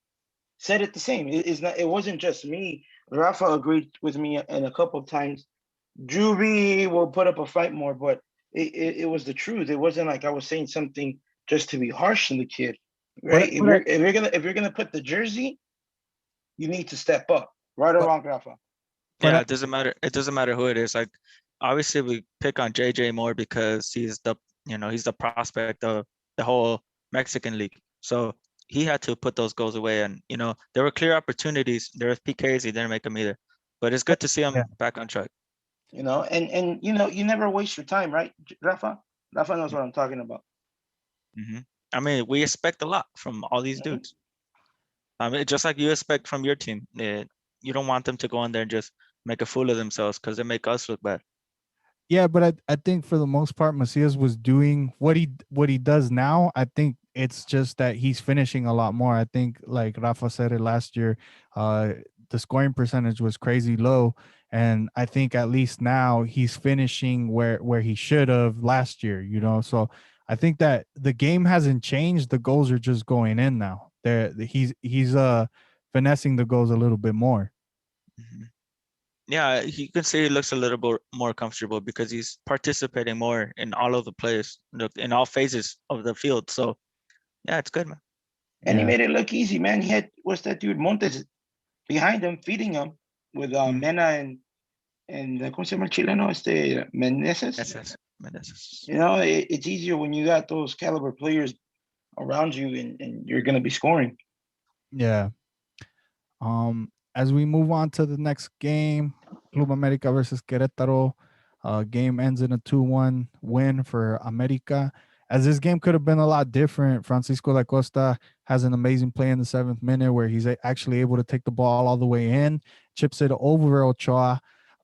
said it the same. It's not. It wasn't just me. Rafa agreed with me in a couple of times. Jury will put up a fight more, but it was the truth. It wasn't like I was saying something just to be harsh on the kid, right? If But you're gonna put the jersey, you need to step up, right or but wrong, Rafa. but Yeah, it doesn't matter. It doesn't matter who it is. Like obviously we pick on JJ more because he's the prospect of the whole Mexican league. So he had to put those goals away, and there were clear opportunities. There was PKs, he didn't make them either. But it's good to see yeah. him back on track. And you never waste your time, right, Rafa? Rafa knows what I'm talking about. hmm I mean, we expect a lot from all these Mhm. dudes. I mean, just like you expect from your team. You don't want them to go in there and just make a fool of themselves because they make us look bad. Yeah, but I think for the most part, Macias was doing what he does now. I think it's just that he's finishing a lot more. I think, like Rafa said it last year, uh, the scoring percentage was crazy low, and I think at least now he's finishing where he should have last year. So I think that the game hasn't changed. The goals are just going in now. He's finessing the goals a little bit more. Mhm. Yeah, you can say he looks a little bit more comfortable because he's participating more in all of the plays, in all phases of the field. So yeah, it's good, man. And he Yeah. made it look easy, man. He had what's that dude Montes behind him, feeding him with Mm. Mena and ¿cómo se llama el chileno? Meneses. Meneses. It's easier when you got those caliber players around you and you're gonna be scoring. Yeah. As we move on to the next game, Club America versus Querétaro. Game ends in a 2-1 win for America. As this game could have been a lot different, Francisco da Costa has an amazing play in the 7th minute where he's actually able to take the ball all the way in, chips it over Ochoa,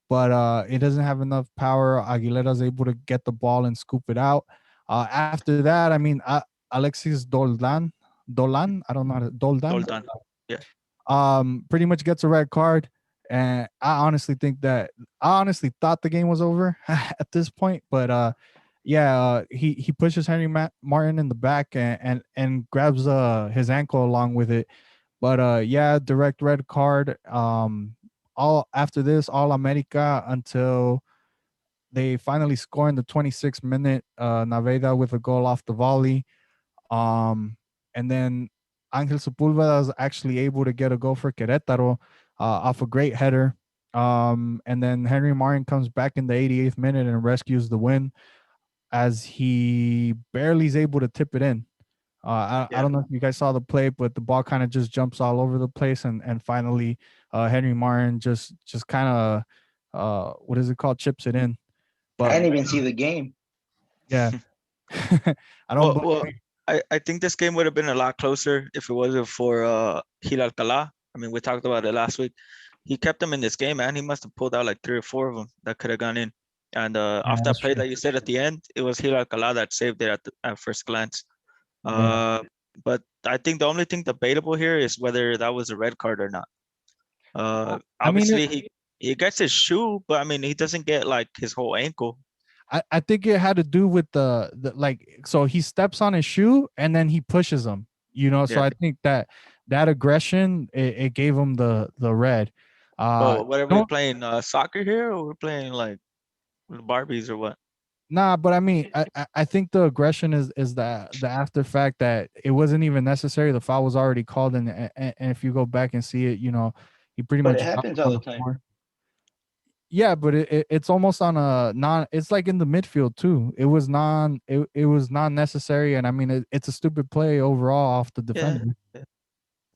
but it doesn't have enough power. Aguilera's able to get the ball and scoop it out. After that, I mean, Alexis Dolan, I don't know how to, All Doldan, done. Yeah. pretty much gets a red card. And I honestly thought the game was over at this point. But yeah, he pushes Martin in the back and grabs his ankle along with it. But yeah, direct red card. All after this, all America until they finally score in the 26th minute. Naveda with a goal off the volley. Um, and then Angel Sepulveda is actually able to get a goal for Querétaro off a great header. And then Henry Martin comes back in the 88th minute and rescues the win as he barely is able to tip it in. I Yeah. don't know if you guys saw the play, but the ball kind of just jumps all over the place, and finally Henry Martin just kind of what is it called, chips it in. I But didn't even see the game. yeah, I don't Well, blame well, you. I think this game would have been a lot closer if it wasn't for Gil Alcala. I mean, we talked about it last week. He kept them in this game, and he must have pulled out like 3 or 4 of them that could have gone in. And Yeah, off that that's play true. that you said at the end, it was Gil Alcala that saved it at first glance. Yeah. Uh, but I think the only thing debatable here is whether that was a red card or not. I mean, Obviously he. he gets his shoe, but I mean, he doesn't get like his whole ankle. I think it had to do with the like, so he steps on his shoe and then he pushes him, so Yeah. I think that aggression, it gave him the red. But what are we Don't playing? Soccer here, or we're playing like Barbies or what? Nah, but I mean, I think the aggression is the after fact that it wasn't even necessary. The foul was already called, and if you go back and see it, he pretty But much it dropped happens all on the the time. floor. Yeah, but it's almost on a non. It's like in the midfield too. It was non necessary, and I mean it's a stupid play overall off the Yeah. defender.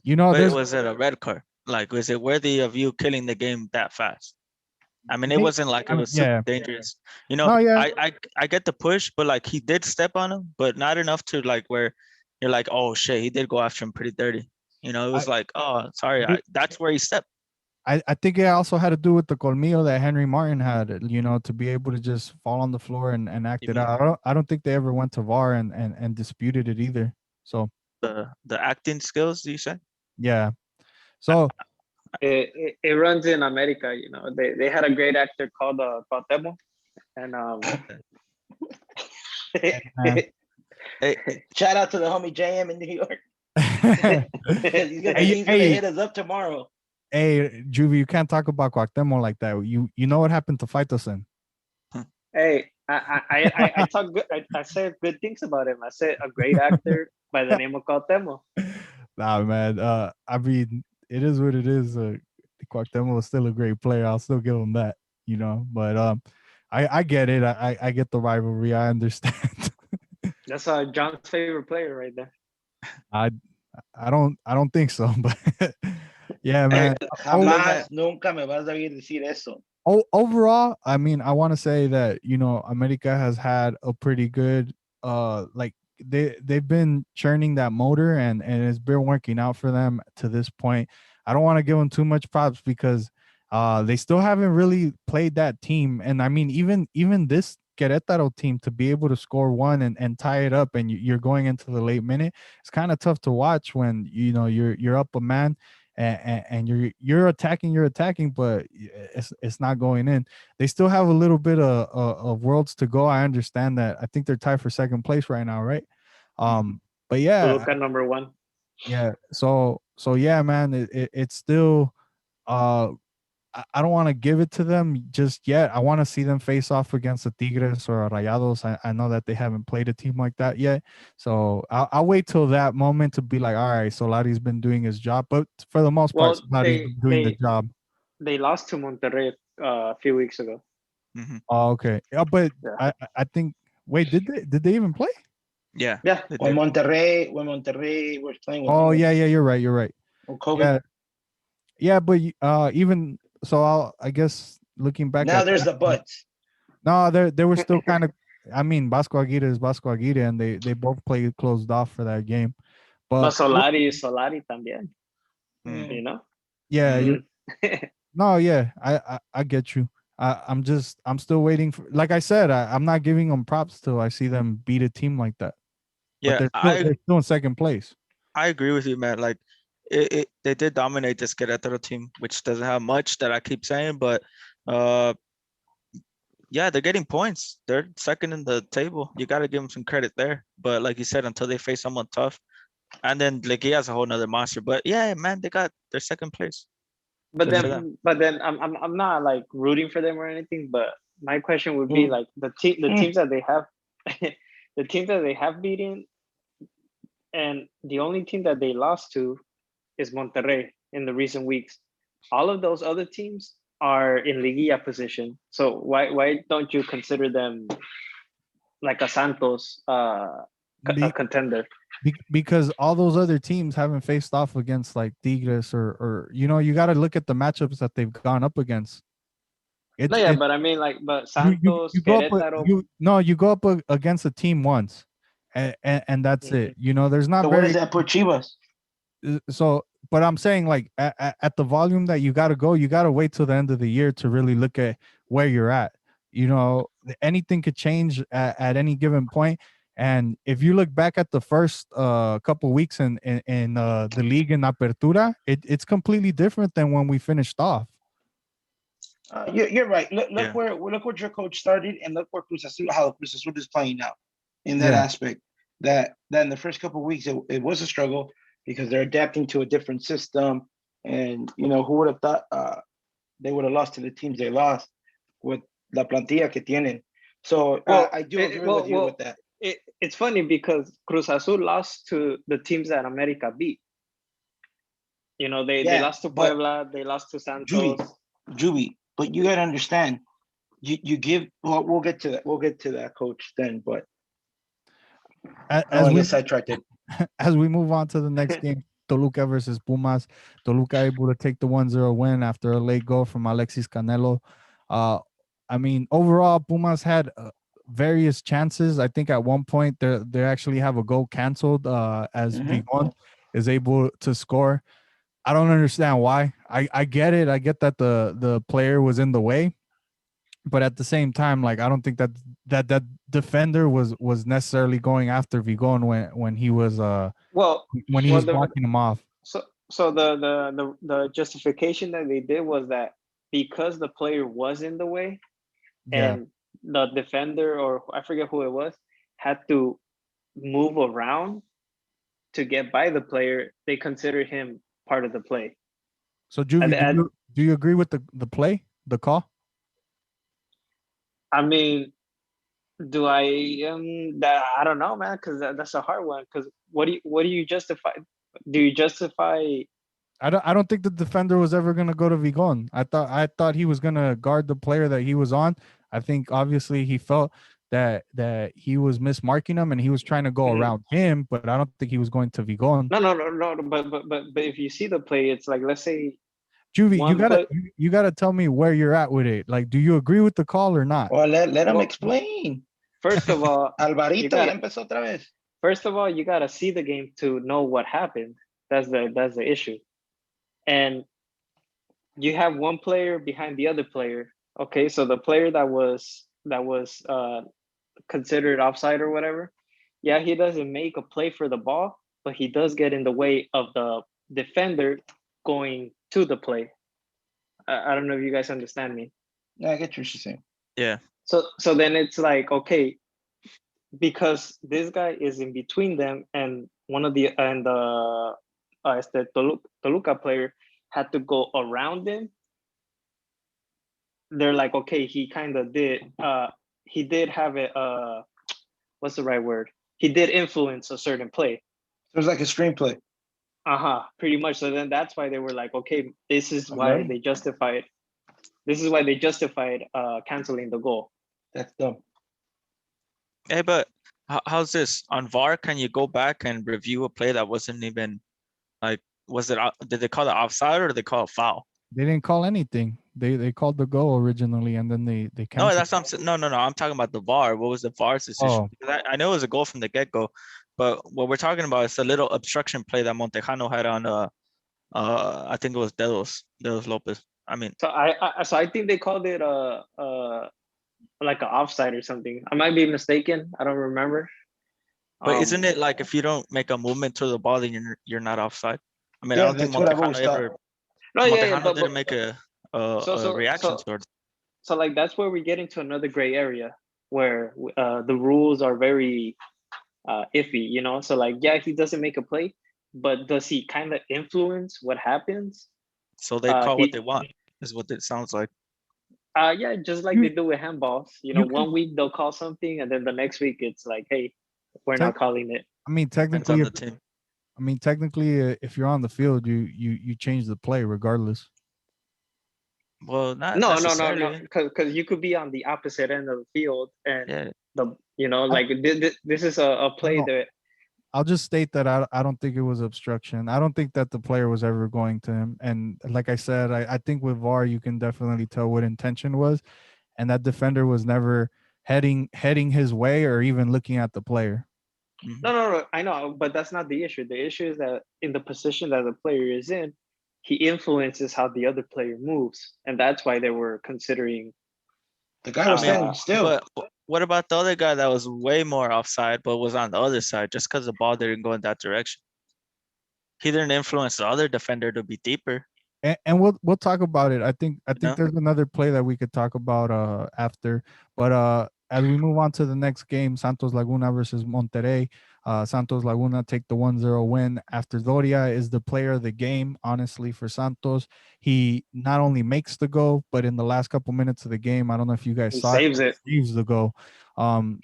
Yeah. But There's was it a red card? Like, was it worthy of you killing the game that fast? I mean, it they, wasn't like I it mean, was super yeah, dangerous. no, yeah, I get the push, but like he did step on him, but not enough to like where you're like, oh shit, he did go after him pretty dirty. It I was like, oh, sorry, they, that's where he stepped. I think it also had to do with the colmillo that Henry Martin had, to be able to just fall on the floor and act You it mean out. I don't think they ever went to VAR and disputed it either. So the acting skills? Do you say? yeah. I, So It runs in America. They had a great actor called Cuauhtémoc, and man. hey, Shout out to the homie JM in New York. He's gonna, hey, he's gonna hey, hit us up tomorrow. hey, Juvie, you can't talk about Cuauhtémoc like that. You know what happened to Faitelson? Hey, I talk good. I said good things about him. I said a great actor by the name of Cuauhtémoc. Nah, man. I mean, it is what it is. Cuauhtémoc is still a great player. I'll still give him that. But I get it. I get the rivalry. I understand. That's John's favorite player right there. I I don't think so, but yeah, hey, man. Oh, look, man. Jamás, nunca me vas a oír decir eso. overall, I mean, I want to say that America has had a pretty good like they've been churning that motor, and it's been working out for them to this point. I don't want to give them too much props because they still haven't really played that team, and I mean even this Querétaro team to be able to score one and tie it up, and you're going into the late minute. It's kind of tough to watch when you're up a man, and you're attacking, but it's not going in. They still have a little bit of worlds to go. I understand that. I think they're tied for second place right now, right? But yeah, Toluca #1. yeah. So yeah, man. It's still uh I don't want to give it to them just yet. I want to see them face off against the Tigres or Rayados. I know that they haven't played a team like that yet. So I'll wait till that moment to be like, all right, Solari's been doing his job. But for the most part, Well, Solari's been doing the job. they lost to Monterrey a few weeks ago. Mm-hmm. Oh, okay. Yeah, but Yeah. I think, wait, did they even play? Yeah. Yeah. they When did. Monterrey was playing with Oh, yeah, you're right. COVID. Yeah. Yeah, but even so, I guess looking back Now at there's that, the buts. no, they were still kind of. I mean, Vasco Aguirre is Vasco Aguirre, and they both played closed off for that game. But But Solari también. Mm. You know. yeah, Mm. no, yeah, I get you. I'm still waiting for. Like I said, I'm not giving them props till I see them beat a team like that. But Yeah, they're still in second place. I agree with you, man. Like, they did dominate this Querétaro team, which doesn't have much that I keep saying, but uh, yeah, they're getting points. They're second in the table. You got to give them some credit there. But like you said, until they face someone tough, and then Leguia's a whole nother monster. But yeah, man, they got their second place. But Good for them. then I'm not like rooting for them or anything. But my question would be Mm. like the teams that they have, the teams that they have beaten, and the only team that they lost to is Monterrey in the recent weeks. All of those other teams are in Liguilla position. So why don't you consider them like a Santos a Be, contender? because all those other teams haven't faced off against like Tigres or you got to look at the matchups that they've gone up against. No, yeah, but I mean but Santos, you go up Querétaro. you go up against a team once, and that's it. There's not So what very does that put Chivas? so. But I'm saying like at the volume that you got to go, you got to wait till the end of the year to really look at where you're at. Anything could change at any given point. And if you look back at the first couple weeks in the league in Apertura, it's completely different than when we finished off. You're right. Look, Yeah. look where your coach started, and look where Cruz Azul, how Cruz Azul is playing now. In that Yeah. aspect, that in the first couple of weeks it was a struggle because they're adapting to a different system, and who would have thought they would have lost to the teams they lost with la plantilla que tienen. So Well, I do agree with you with that. it's funny because Cruz Azul lost to the teams that America beat. They Yeah, lost to but Puebla, they lost to Santos. Juby, but you gotta understand. You give. Well, we'll get to that. We'll get to that, coach. Then, but As I we get sidetracked. as we move on to the next game, Toluca versus Pumas. Toluca able to take the 1-0 win after a late goal from Alexis Canelo. Uh, I mean, overall, Pumas had various chances. I think at one point they actually have a goal canceled as Mhm. Vigon is able to score. I don't understand why. I get it. I get that the player was in the way, but at the same time, like I don't think that defender was necessarily going after Vigon when he was Well, when he well, was blocking him off. so the justification that they did was that because the player was in the way Yeah. and the defender, or I forget who it was, had to move around to get by the player, they consider him part of the play. So And, Juvie, do and you agree with the play, the call? I mean, do I that I don't know, man, because that's a hard one. Because what do you justify? Do you justify? I don't think the defender was ever gonna go to Vigon. I thought he was gonna guard the player that he was on. I think obviously he felt that he was mismarking him and he was trying to go Mhm. around him, but I don't think he was going to Vigon. No. But if you see the play, it's like, let's say Juvie, you one gotta play. you gotta tell me where you're at with it. Like, do you agree with the call or not? Well, let him Well, explain. first of all, you Alvarito ya gotta empezó otra vez. you gotta see the game to know what happened. That's the issue. And you have one player behind the other player. Okay, so the player that was considered offside or whatever, yeah, he doesn't make a play for the ball, but he does get in the way of the defender going to the play. I don't know if you guys understand me. Yeah, I get what you're saying. Yeah. So then it's like, okay, because this guy is in between them, and one of the and the Toluca player had to go around him. They're like, okay, he did have it, what's the right word? He did influence a certain play. So it's like a screenplay. Pretty much. So then that's why they were like, okay, this is I'm why learning. they justified canceling the goal. That's dumb. Hey, but how's this on VAR? Can you go back and review a play that wasn't even like, did they call it offside or did they call it foul? They didn't call anything. They called the goal originally and then they No, canceled. that's what I'm saying. No. I'm talking about the VAR. What was the VAR's decision? Oh. Because I know it was a goal from the get-go, but what we're talking about is a little obstruction play that Montejano had on I think it was Delos Lopez. I mean, So I think they called it like an offside or something. I might be mistaken. I don't remember. but isn't it like if you don't make a movement to the ball, then you're not offside? I mean, I Yeah, don't think that's what I've always thought. Montejano didn't make so a so reaction so towards. so like that's where we get into another gray area where the rules are very iffy, so like, yeah, he doesn't make a play, but does he kind of influence what happens? So they call what He they want, is what it sounds like. Yeah, just like You they do with handballs. you can One week they'll call something, and then the next week it's like, hey, we're tech, not calling it. I mean Depends on technically the team. if you're on the field, you change the play regardless. Well, not No, necessarily. because you could be on the opposite end of the field, and Yeah. like this is a play No, that. I'll just state that I don't think it was obstruction. I don't think that the player was ever going to him. And like I said, I think with VAR you can definitely tell what intention was, and that defender was never heading his way or even looking at the player. Mhm. No, I know, but that's not the issue. The issue is that in the position that the player is in, he influences how the other player moves, and that's why they were considering. The guy I was mean, standing still. but what about the other guy that was way more offside, but was on the other side just because the ball didn't go in that direction? He didn't influence the other defender to be deeper. and we'll talk about it. I think know? there's another play that we could talk about after. But as we move on to the next game, Santos Laguna versus Monterey. Santos Laguna take the 1-0 win after Doria is the player of the game, honestly, for Santos. He not only makes the goal, but in the last couple minutes of the game, I don't know if you guys He saw it, saves it. he saves the goal.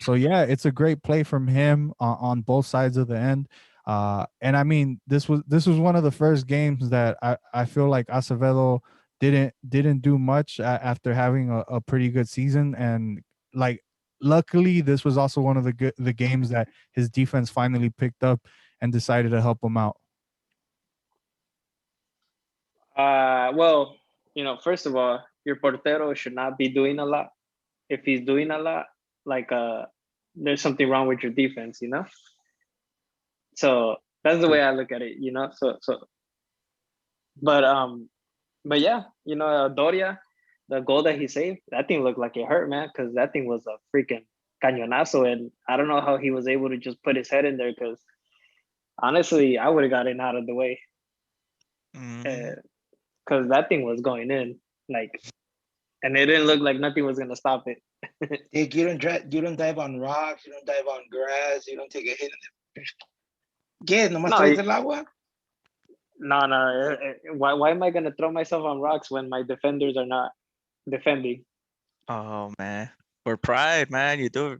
So yeah, it's a great play from him on both sides of the end. And I mean, this was one of the first games that I feel like Acevedo didn't do much after having a pretty good season, and like luckily this was also one of the games that his defense finally picked up and decided to help him out. Well, first of all, your portero should not be doing a lot. If he's doing a lot, like there's something wrong with your defense. So that's the way I look at it. But but yeah, Doria, the goal that he saved, that thing looked like it hurt, man, because that thing was a freaking cañonazo, and I don't know how he was able to just put his head in there. Because honestly, I would have gotten out of the way, Mm, because that thing was going in, like, and it didn't look like nothing was gonna stop it. Dick, you don't dive on rocks, you don't dive on grass, you don't take a hit in the. ¿Qué? ¿Nomás No, traes el agua? no. Why am I gonna throw myself on rocks when my defenders are not defending? oh man, for pride, man. You do.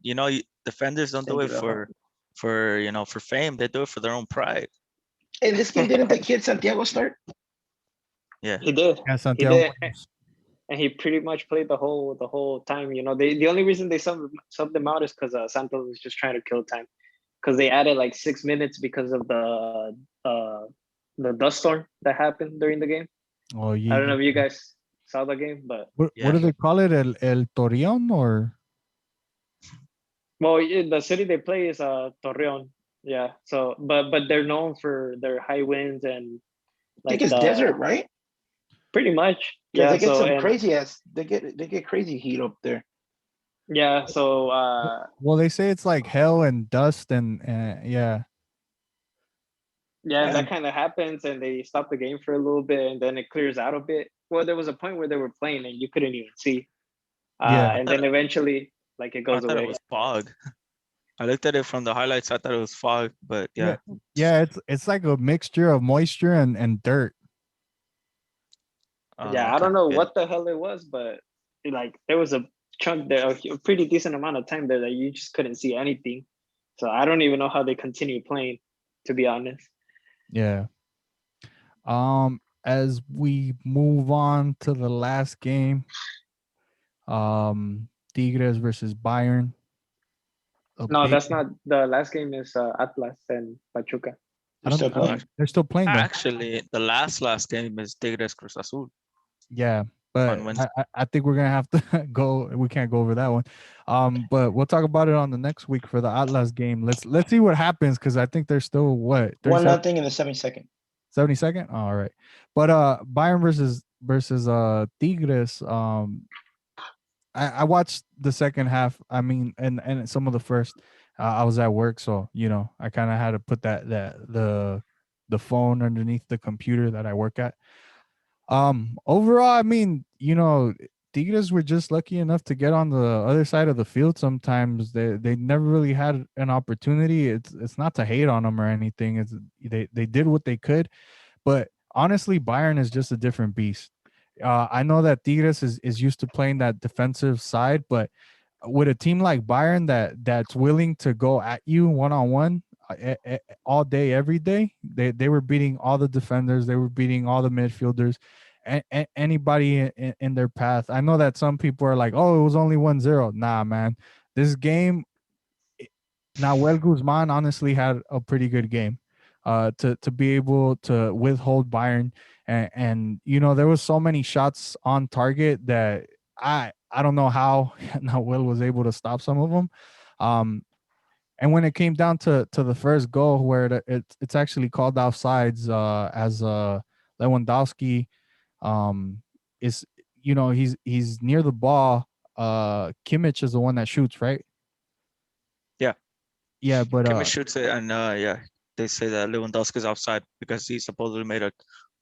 Defenders don't do Thank it you, Rafa. for fame. They do it for their own pride. In this game, didn't the kid Santiago start? Yeah. He did. Yeah, He Santiago. did. And he pretty much played the whole time. The only reason they subbed them out is because Santos was just trying to kill time, because they added like 6 minutes because of the dust storm that happened during the game. Oh, I don't know yeah. if you guys saw the game, but What Yeah. do they call it? El Torion or? well, the city they play is Torreon. Yeah. So, but they're known for their high winds and I think like it's desert, right? pretty much. Because Yeah. they get So some and crazy ass. They get crazy heat up there. yeah. So Well, they say it's like hell and dust and yeah. yeah, and that And kind of happens, and they stop the game for a little bit, and then it clears out a bit. Well, there was a point where they were playing, and you couldn't even see, Yeah. and then eventually, like it I goes thought it away. was fog. I looked at it from the highlights. I thought it was fog, but Yeah. yeah. Yeah, it's like a mixture of moisture and dirt. Yeah, I Okay. don't know Yeah. what the hell it was, but like there was a chunk there, a pretty decent amount of time there that you just couldn't see anything. So I don't even know how they continue playing, to be honest. Yeah. As we move on to the last game, Tigres versus Bayern. A No, big that's not the last game. Is Atlas and Pachuca. I they're don't still I don't playing. they're still playing though. Actually, the last game is Tigres Cruz Azul Yeah, but on Wednesday. I think we're gonna have to go. We can't go over that one. But we'll talk about it on the next week for the Atlas game. Let's see what happens because I think there's still what 37 1-0 in the 72nd. 72nd. All right, but Bayern versus Tigres. I watched the second half. I mean, and some of the first. I was at work, so I kind of had to put the phone underneath the computer that I work at. Overall, I mean, Tigres were just lucky enough to get on the other side of the field. Sometimes they never really had an opportunity. It's not to hate on them or anything. It's they did what they could, but honestly, Bayern is just a different beast. I know that Tigres is used to playing that defensive side, but with a team like Bayern that's willing to go at you one on one all day, every day, they were beating all the defenders, they were beating all the midfielders, and anybody in their path. I know that some people are like, "Oh, it was only 1-0." Nah, man, this game, Nahuel Guzman honestly had a pretty good game. To be able to withhold Bayern, and there was so many shots on target that I don't know how Nahuel was able to stop some of them. And when it came down to the first goal, where it's actually called offsides, as Lewandowski is he's near the ball. Kimmich is the one that shoots, right? Yeah. Yeah, but Kimmich shoots it, and yeah, they say that Lewandowski's offside because he supposedly made a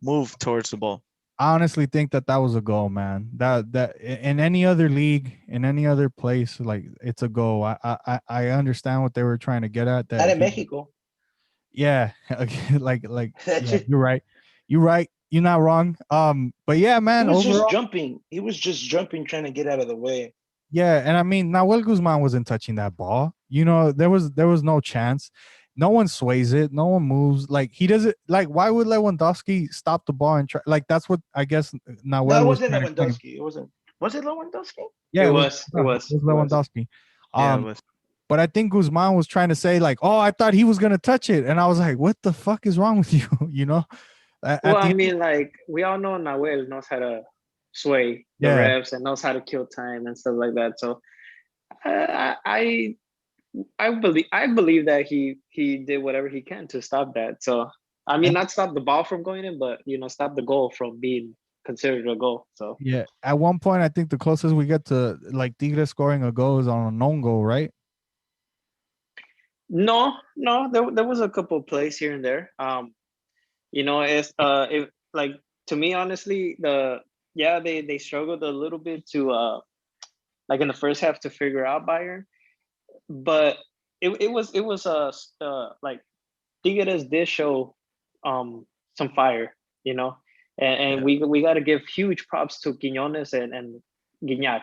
move towards the ball. I honestly think that was a goal, man. That in any other league, in any other place, like it's a goal. I understand what they were trying to get at. Not That in he, Mexico. yeah, like That's yeah, it. you're right. You're right. You're not wrong. But yeah, He man. was just Overall, jumping. He was just jumping, trying to get out of the way. yeah, and I mean, Nahuel Guzman wasn't touching that ball. You know, there was no chance. No one sways it. No one moves. Like he doesn't. Like why would Lewandowski stop the ball and try? Like that's what I guess No, it Nahuel was wasn't trying to explain. Lewandowski. It wasn't. Was it Lewandowski? Yeah, It it was. was. It It was. was It was. Lewandowski. Yeah, it Um, was. but I think Guzman was trying to say like, "Oh, I thought he was gonna touch it," and I was like, "What the fuck is wrong with you?" You know, Well, at the I end, mean, like we all know Nahuel knows how to sway the yeah. refs and knows how to kill time and stuff like that. So I I believe that he did whatever he can to stop that. So I mean, not stop the ball from going in, but stop the goal from being considered a goal. So Yeah, at one point, I think the closest we get to like Tigres scoring a goal is on a known goal, right? no, there was a couple of plays here and there. It's if like to me honestly, they struggled a little bit to like in the first half to figure out Bayern, but it was like Tigres did show some fire, you know, and Yeah. we got to give huge props to Quiñones and Guignac,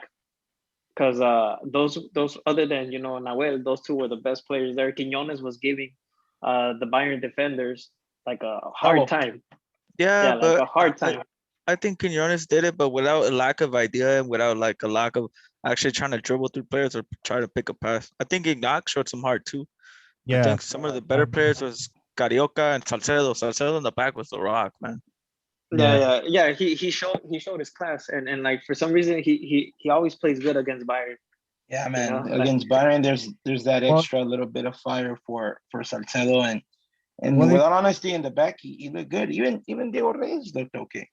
because those other than Nahuel, those two were the best players there. Quiñones was giving the Bayern defenders like a hard Trouble. time. Yeah, Yeah, like but a hard time. I think Quinones did it, but without a lack of idea and without like a lack of actually trying to dribble through players or try to pick a pass. I think Ignac showed some heart too. I Yeah. think some of the better players was Carioca and Salcedo. Salcedo in the back was the rock, man. Yeah, Yeah. yeah. He showed his class, and like for some reason he always plays good against Bayern. Yeah, man. Like Against Bayern, there's that Well, extra little bit of fire for Salcedo, and well, they with all honesty, in the back, he looked good. Even Diego Reyes looked okay,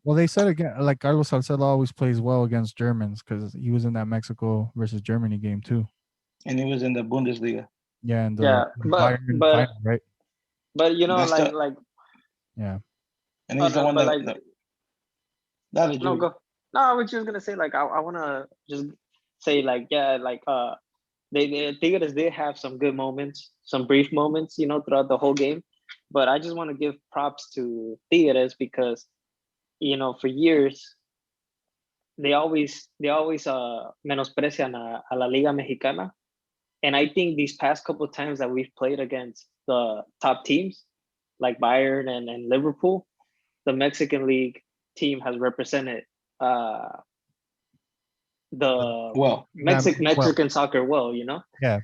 well they said again like Carlos Salcedo always plays well against Germans because he was in that Mexico versus Germany game too. and he was in the Bundesliga. Yeah, and the yeah, but Bayern but final, right? but That's the like Yeah. and he's the one but that like that no you go no, I was just gonna say like I want to just say like yeah like they Tigres did have some good moments, some brief moments, throughout the whole game, but I just want to give props to Tigres because for years they always menosprecian a la Liga Mexicana, and I think these past couple of times that we've played against the top teams like Bayern and Liverpool, the Mexican League team has represented uh, the well. That well, Mexican soccer well, yeah.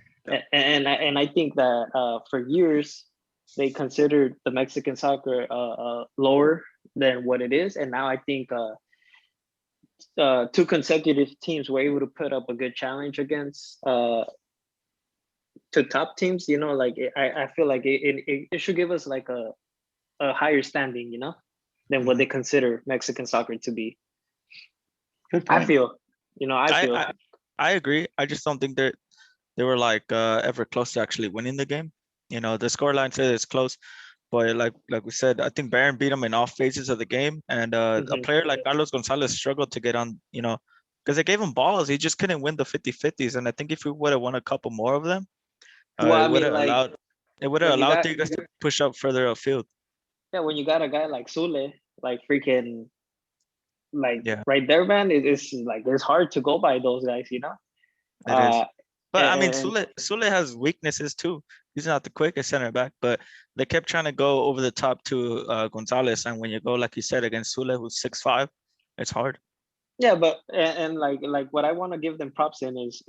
and I think that for years they considered the Mexican soccer lower than what it is, and now I think two consecutive teams were able to put up a good challenge against to top teams. Like I feel like it should give us like a higher standing, than what they consider Mexican soccer to be. Good I point. feel, I I feel. I, I agree. I just don't think they were like ever close to actually winning the game. The scoreline says it's close, but like we said, I think Bayern beat them in all phases of the game, and a Mhm. player like Carlos Gonzalez struggled to get on. Because they gave him balls, he just couldn't win the 50-50s. And I think if we would have won a couple more of them, Well, I it would mean, have like when you allowed got Tigres to push up further upfield. yeah, when you got a guy like Sule, like freaking like Yeah, right there, man, it's like it's hard to go by those guys, it is. Uh, But I mean, and Sule has weaknesses too. He's not the quickest center back, but they kept trying to go over the top to Gonzalez, and when you go like you said against Sule, who's 6'5", it's hard. yeah, but and like what I want to give them props in is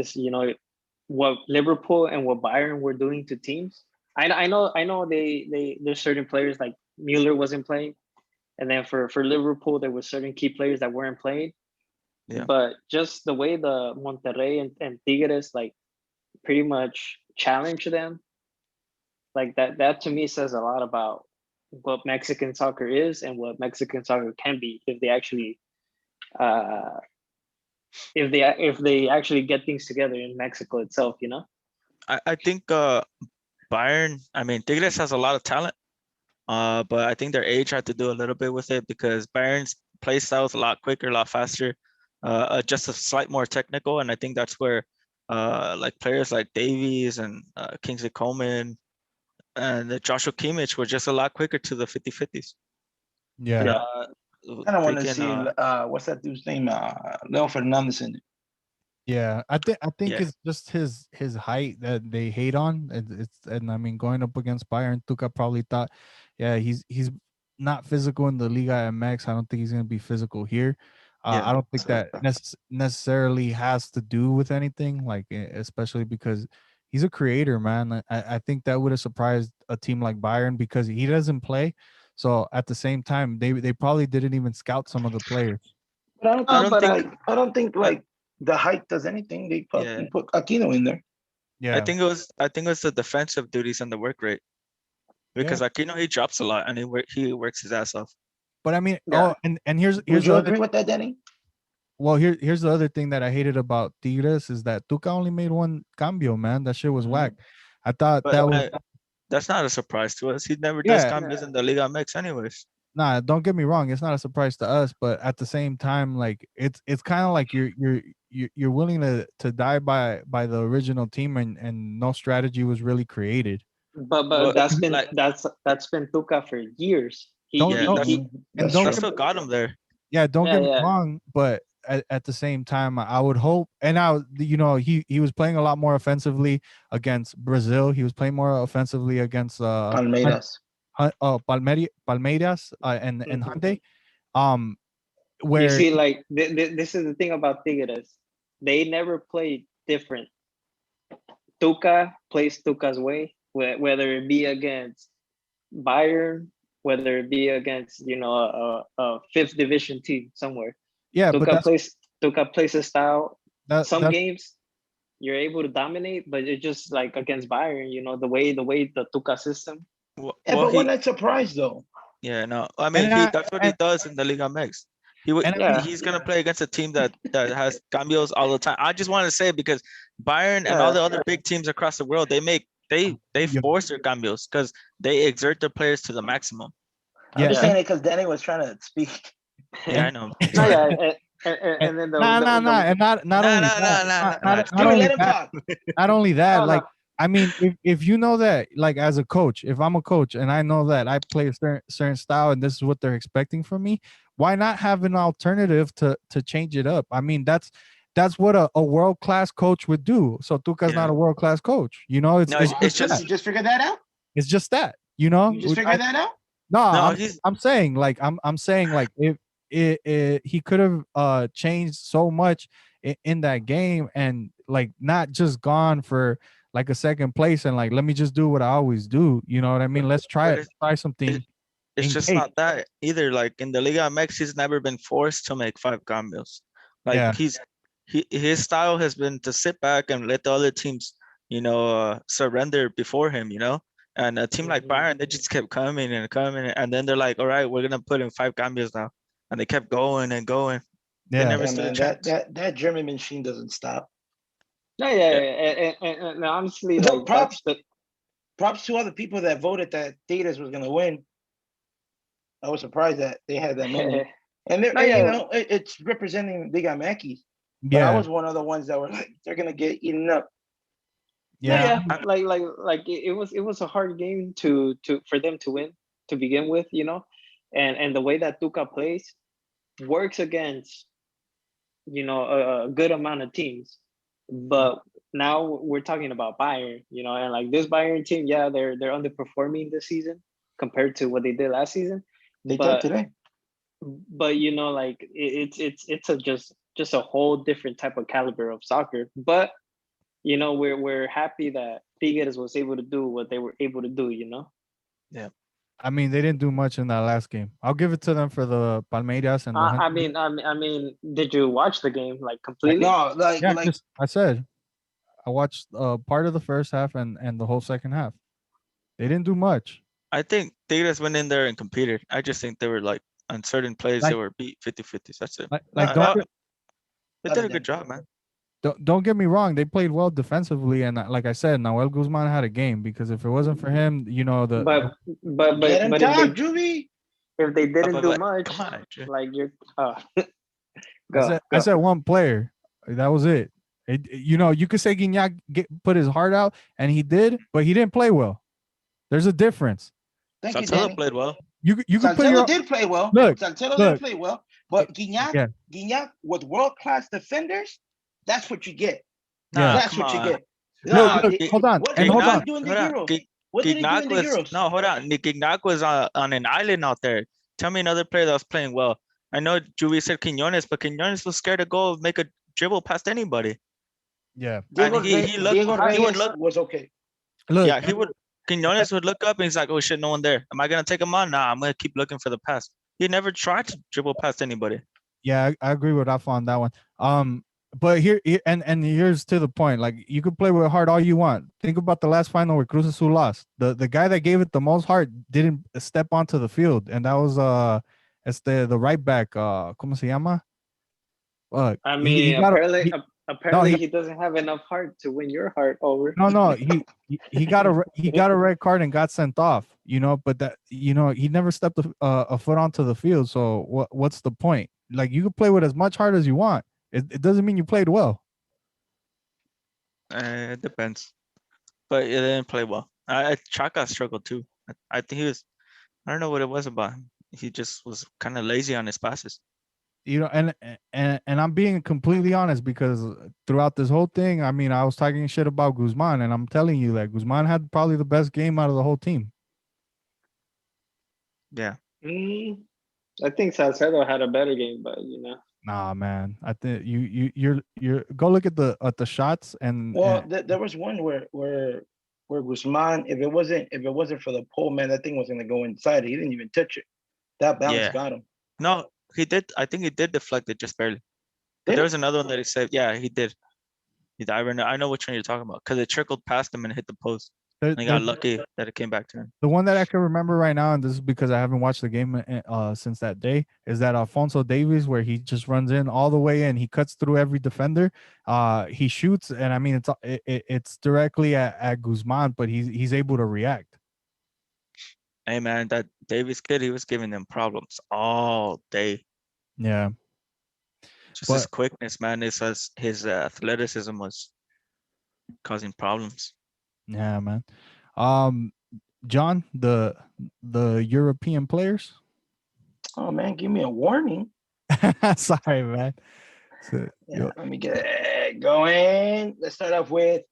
what Liverpool and what Bayern were doing to teams. I know there's certain players like Mueller wasn't playing, and then for Liverpool there were certain key players that weren't playing. Yeah, But just the way the Monterrey and Tigres like pretty much challenge them, like that to me says a lot about what Mexican soccer is and what Mexican soccer can be if they actually uh if they actually get things together in Mexico itself. I think Bayern. I mean, Tigres has a lot of talent. But I think their age had to do a little bit with it because play styles a lot quicker, a lot faster, just a slight more technical. And I think that's where like players like Davies and Kingsley Coleman and Joshua Kimmich were just a lot quicker to the 50-50s. Yeah. Yeah. I don't want to Freaking see what's that dude's name? Leo Fernandez in it. Yeah, I think yeah, it's just his height that they hate on. It's and I mean going up against Bayern, Tuca probably thought, yeah, he's not physical in the Liga MX. I don't think he's gonna be physical here. I yeah. don't think So that necessarily has to do with anything, like especially because he's a creator, man. I think that would have surprised a team like Bayern because he doesn't play. So at the same time, they probably didn't even scout some of the players. But I don't I think don't think. I don't think I, like the height does anything. They yeah, put Aquino in there. Yeah, I think it was the defensive duties and the work rate because yeah. Aquino he drops a lot and he works his ass off. But I mean, Yeah. and here's Would the you other. agree with that, Danny? Well, here's the other thing that I hated about Tigres is that Tuca only made one cambio, man. That shit was whack. I thought But that was that's not a surprise to us. He never does yeah. cambios in the Liga MX anyways. Nah, don't get me wrong. It's not a surprise to us, but at the same time, like it's kind of like you're willing to die by the original team and no strategy was really created. But Well, like that's been Tuca for years. Don't yeah, don't That's don't true. that's get what got him there. yeah, don't Yeah, get me yeah. wrong, but at the same time, I would hope. And now, he was playing a lot more offensively against Brazil. He was playing more offensively against Palmeiras. Palmeiras and Mhm. Hyundai. You Where see, like this is the thing about Tigres. They never play different. Tuca plays Tuca's way, whether it be against Bayern, whether it be against a fifth division team somewhere. yeah, but Tuca plays a style. Some that's games you're able to dominate, but it's just like against Bayern, the way the Tuca system. Yeah, Well, but we're he not surprised though. yeah no. I and mean he I that's what he and, does in the Liga MX. and I mean Yeah, He's gonna play against a team that has cambios all the time. I just want to say because Bayern and all yeah. the other big teams across the world they yeah, force their cambios because they exert their players to the maximum. I'm yeah, just saying it because Danny was trying to speak. Yeah, I and, know. No, Sorry. yeah, and then nah, and not No, only no, that, no, no, no, not no. not Jimmy, only let him that, talk. not only that, no, like no. I mean, if you know that, like as a coach, if I'm a coach and I know that I play a certain style and this is what they're expecting from me, why not have an alternative to change it up? I mean, that's what a world class coach would do. So Tuca's not Yeah. a world class coach. No, It's it's just that. You just just figured that out. It's just that. You just figured that out. No, no. He's I'm saying like I'm saying like if he could have changed so much in that game and like not just gone for like a second place and like let me just do what I always do. You know what I mean? Let's try but it. Try it, something it's in just case. not that either. Like in the Liga MX, he's never been forced to make five cambios. Like Yeah. his style has been to sit back and let the other teams, surrender before him. And a team like Bayern, they just kept coming and coming, and then they're like, "All right, we're gonna put in five cambios now," and they kept going and going. They Yeah. never Yeah, stood a man. chance. That German machine doesn't stop. No, yeah, Yeah, and honestly, Though like that's props to all the people that voted that Tigres was gonna win. I was surprised that they had that many. And no, you yeah, know, it's representing Liga Mackey. But I Yeah. was one of the ones that were like, they're gonna get eaten up. no, Yeah. yeah, I, like it was a hard game to for them to win to begin with, and the way that Tuca plays works against a good amount of teams, but now we're talking about Bayern, and like this Bayern team, yeah, they're underperforming this season compared to what they did last season, They did but today. like it's a just a whole different type of caliber of soccer, but we're happy that Figueres was able to do what they were able to do. yeah. I mean, they didn't do much in that last game. I'll give it to them for the Palmeiras and the I Hyundai. mean, I mean, did you watch the game like I, completely? No, yeah, like just I said I watched part of the first half and the whole second half. They didn't do much. I think Tigres went in there and competed. I just think they were like on certain plays they Like were beat 50-50s. That's it. like no, They did other a good than job, man. don't get me wrong, they played well defensively, and like I said, Nahuel Guzman had a game because if it wasn't for him, But but let but him but if talk, they Juvie. if they didn't do but much, come on, like you're I go. said one player. That was it. You could say Gignac put his heart out, and he did, but he didn't play well. There's a difference. Thank you, Salcedo Danny. played well. You could put Salcedo your did play well. look. Salcedo Look. did play well. But Gignac, Yeah. Gignac with world-class defenders, that's what you get. Yeah. Nah, That's come what you on. get. Look, hold on, What, and what hold did Gignac, he on. do in the hold on. Euros? What did he do in the Euros? No, hold on. Gignac was on an island out there. Tell me another player that was playing well. I know Julie said Quinones, but Quinones was scared to go make a dribble past anybody. Yeah. And he would Reyes look, was okay. Look. yeah, Quinones would look up and he's like, oh shit, no one there. Am I gonna take him on? Nah, I'm gonna keep looking for the pass. He never tried to dribble past anybody. Yeah, I agree with Rafa on that one. But and here's to the point. Like, you could play with heart all you want. Think about the last final where Cruz Azul lost. The guy that gave it the most heart didn't step onto the field, and that was it's the right back. ¿Cómo se llama? I He mean, got apparently, no apparently he doesn't have enough heart to win your heart over. he got a red card and got sent off. But that he never stepped a foot onto the field. So what's the point? Like, you can play with as much heart as you want. It doesn't mean you played well. It depends, but it didn't play well. Chaka struggled too. I think he was. I don't know what it was about him. He just was kind of lazy on his passes. And I'm being completely honest, because throughout this whole thing, I mean, I was talking shit about Guzman, and I'm telling you that Guzman had probably the best game out of the whole team. Yeah. I think Salcedo had a better game, but Nah, man. I think you're go look at the shots and Well, there was one where Guzman, if it wasn't for the pole, man, that thing was gonna go inside. He didn't even touch it. That bounce Yeah. got him. No, he did. I think he did deflect it just barely. But Did there it? was another one that he saved. Yeah, he did. I know which one you're talking about because it trickled past him and hit the post. And he got lucky that it came back to him. the one that I can remember right now, and this is because I haven't watched the game since that day, is that Alfonso Davies, where he just runs in all the way in, he cuts through every defender, he shoots, and I mean it's directly at Guzman, but he's able to react. Hey man, that Davis kid, he was giving them problems all day. Yeah, Just his quickness, man. His athleticism was causing problems. Yeah, man. John, the European players. Oh man, give me a warning. Sorry, man. Yeah, let me get it going. Let's start off with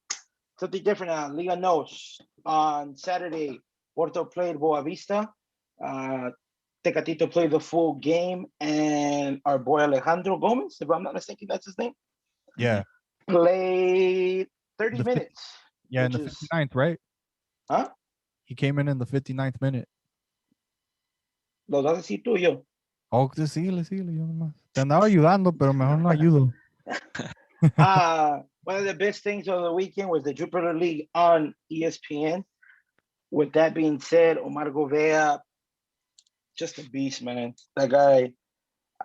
something different now. Liga Nos. On Saturday, Porto played Boavista. Tecatito played the full game, and our boy Alejandro Gomez, if I'm not mistaken, that's his name. Yeah. Played 30 minutes. Yeah, in the 59th, right? Huh? He came in the 59th minute. Lo vas a decir tú yo. Oh, síguele, yo nomás. Te andaba ayudando, pero mejor no ayudo. One of the best things of the weekend was the Jupiter League on ESPN. With that being said, Omar Govea, just a beast, man. That guy,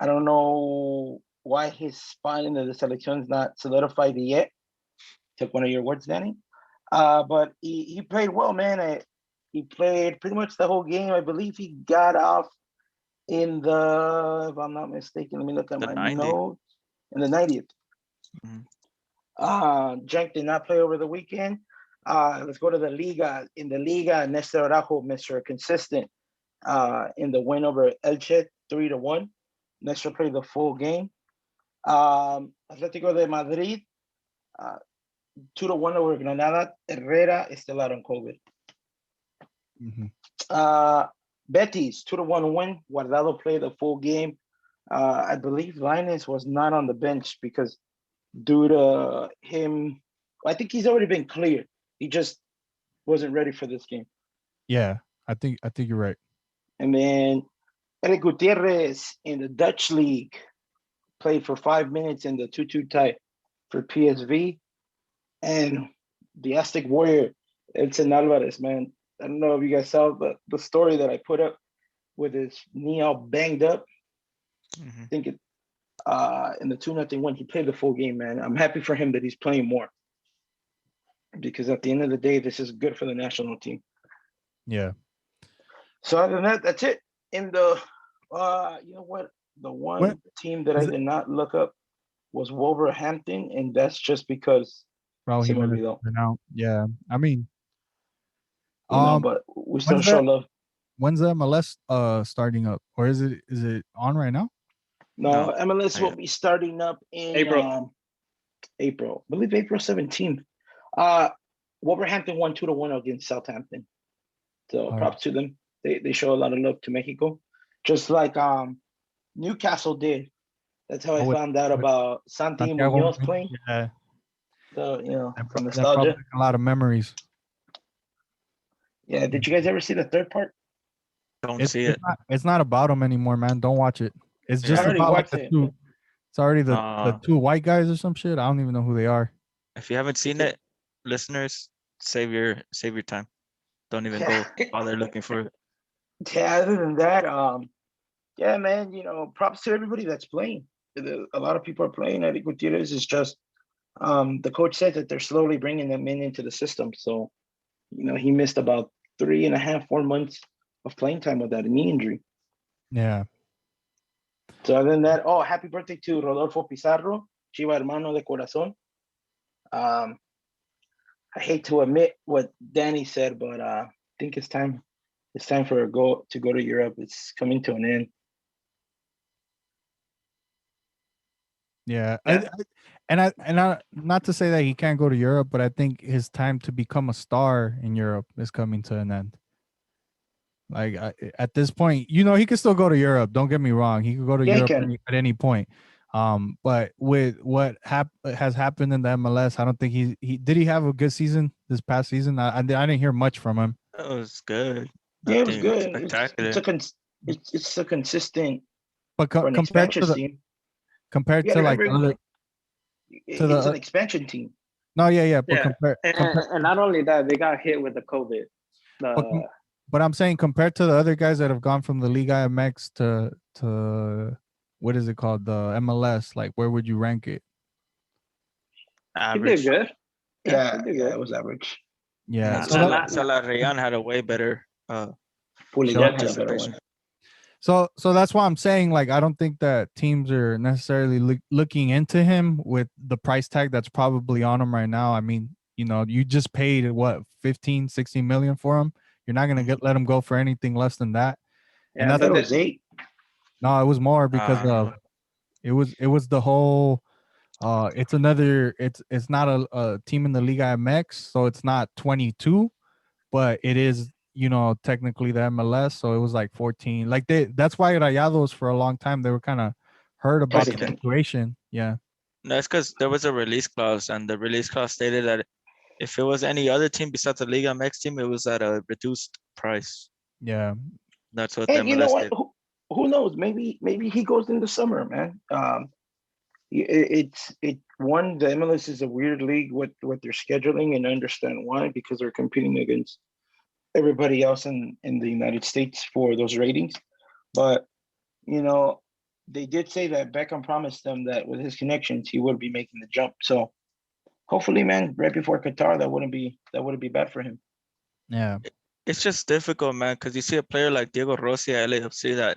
I don't know why his spot in the selección is not solidified yet. Took one of your words, Danny. But he played well, man. He played pretty much the whole game. I believe he got off in the, if I'm not mistaken, let me look at my notes. In the 90th. Mm-hmm. Jank did not play over the weekend. Let's go to the Liga. In the Liga, Nestor Araujo, Mr. Consistent, in the win over Elche, 3-1. Nestor played the full game. Atletico de Madrid, 2-1 over Granada. Herrera is still out on COVID. Mm-hmm. Betis, 2-1 win. Guardado played the full game. I believe Linus was not on the bench because due to him, I think he's already been cleared. He just wasn't ready for this game. Yeah, I think you're right. And then Eric Gutierrez in the Dutch league played for 5 minutes in the 2-2 tie for PSV. And the Aztec Warrior, Edson Alvarez, man. I don't know if you guys saw the story that I put up with his knee all banged up. Mm-hmm. I think it in the 2-0 win, he played the full game, man. I'm happy for him that he's playing more. Because at the end of the day, this is good for the national team. Yeah. So other than that, that's it. in the you know what? The What one team that I is it? did not look up was Wolverhampton, and that's just because Raul se me Jimenez olvidó. been out. Yeah, I mean, You know, um, but we still when's show that? love. When's the MLS starting up, or is it on right now? No, No, MLS not will yet. be starting up in April. April. I believe April 17th. Wolverhampton won 2-1 against Southampton. So All right. props to them. They show a lot of love to Mexico. Just like Newcastle did. That's how I Oh, found out with about Santi Santiago, Munoz playing. yeah, So, you know, some that brought nostalgia. back a lot of memories. Yeah, did you guys ever see the third part? Don't see it. It's not about them anymore, man. Don't watch it. It's I just Yeah. already about like watched the it. two. It's already the Uh, two white guys or some shit. I don't even know who they are. if you haven't seen it, listeners, save your time. Don't even go bother looking for it. Yeah, other than that, yeah, man, you know, props to everybody that's playing. A lot of people are playing. Eric Gutierrez is just the coach said that they're slowly bringing them into the system. So, you know, he missed about 3.5, 4 months of playing time with that knee injury. Yeah. So other than that, oh, happy birthday to Rodolfo Pizarro, Chiva Hermano de Corazon. I hate to admit what Danny said, but I think it's time. It's time for a go to go to Europe. It's coming to an end. Yeah. Yeah. I not to say that he can't go to Europe, but I think his time to become a star in Europe is coming to an end. Like at this point, you know, he could still go to Europe. Don't get me wrong. He could go to Yeah, he Europe can. at any point. But with what has happened in the MLS, I don't think he did. He have a good season this past season. I didn't hear much from him. That was good. Yeah, it was Nothing good. spectacular. It's a consistent But for an expansion team. compared Yeah, to like the other to it's an the expansion team. no, yeah, yeah. But Yeah, and not only that, they got hit with the COVID. but, The but I'm saying compared to the other guys that have gone from the Liga MX to what is it called, the MLS, like where would you rank it? he did Average. good. Yeah, he did yeah, good. it was average. Yeah. Not, So not, that, not, not, Salarian had a way better Pulilan had a better participation. one. so that's why I'm saying, like, I don't think that teams are necessarily looking into him with the price tag that's probably on him right now. I mean, you know, you just paid what 15, 16 million for him. You're not gonna let him go for anything less than that. And yeah, I that's thought it but was 8. no, it was more because of it was the whole it's another it's not a team in the Liga MX, so it's not 22, but it is, you know, technically the MLS, so it was like 14. Like that's why Rayados for a long time they were kind of heard about the Hesitant. situation. Yeah. No, it's because there was a release clause, and the release clause stated that if it was any other team besides the Liga MX team, it was at a reduced price. Yeah. That's what the And you know MLS what? did. Who knows? Maybe he goes in the summer, man. It one, the MLS is a weird league with their scheduling, and I understand why, because they're competing against everybody else in the United States for those ratings. But you know, they did say that Beckham promised them that with his connections he would be making the jump. So hopefully, man, right before Qatar, that wouldn't be bad for him. Yeah. It's just difficult, man, because you see a player like Diego Rossi at LAFC that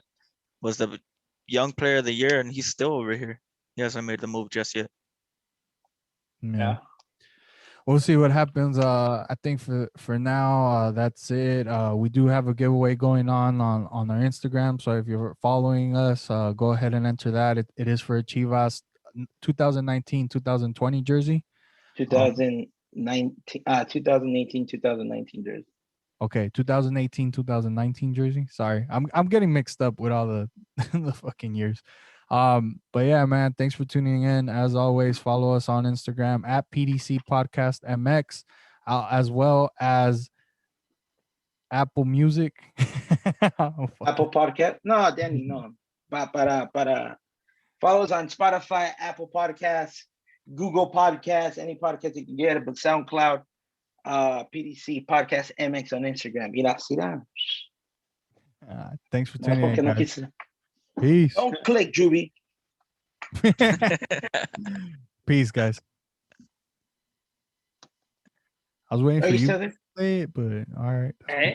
was the young player of the year, and he's still over here. He hasn't made the move just yet. Yeah. We'll see what happens. I think for now, that's it. We do have a giveaway going on our Instagram. So if you're following us, go ahead and enter that. It is for a Chivas 2019-2020 jersey. 2019, 2018, 2019 jersey. Okay, 2018-2019 jersey. Sorry, I'm getting mixed up with all the the fucking years. But yeah, man, thanks for tuning in. As always, follow us on Instagram at PDC Podcast MX, as well as Apple Music. Oh, fuck. Apple Podcast. No, Danny, no. Para follow us on Spotify, Apple Podcasts, Google Podcasts, any podcast you can get it, but SoundCloud, PDC Podcast MX on Instagram. Mira, see that? Thanks for tuning in, guys. Peace. Peace. Don't click, Juby. Peace, guys. I was waiting Are for you you still to there? say it, but all right. Hey,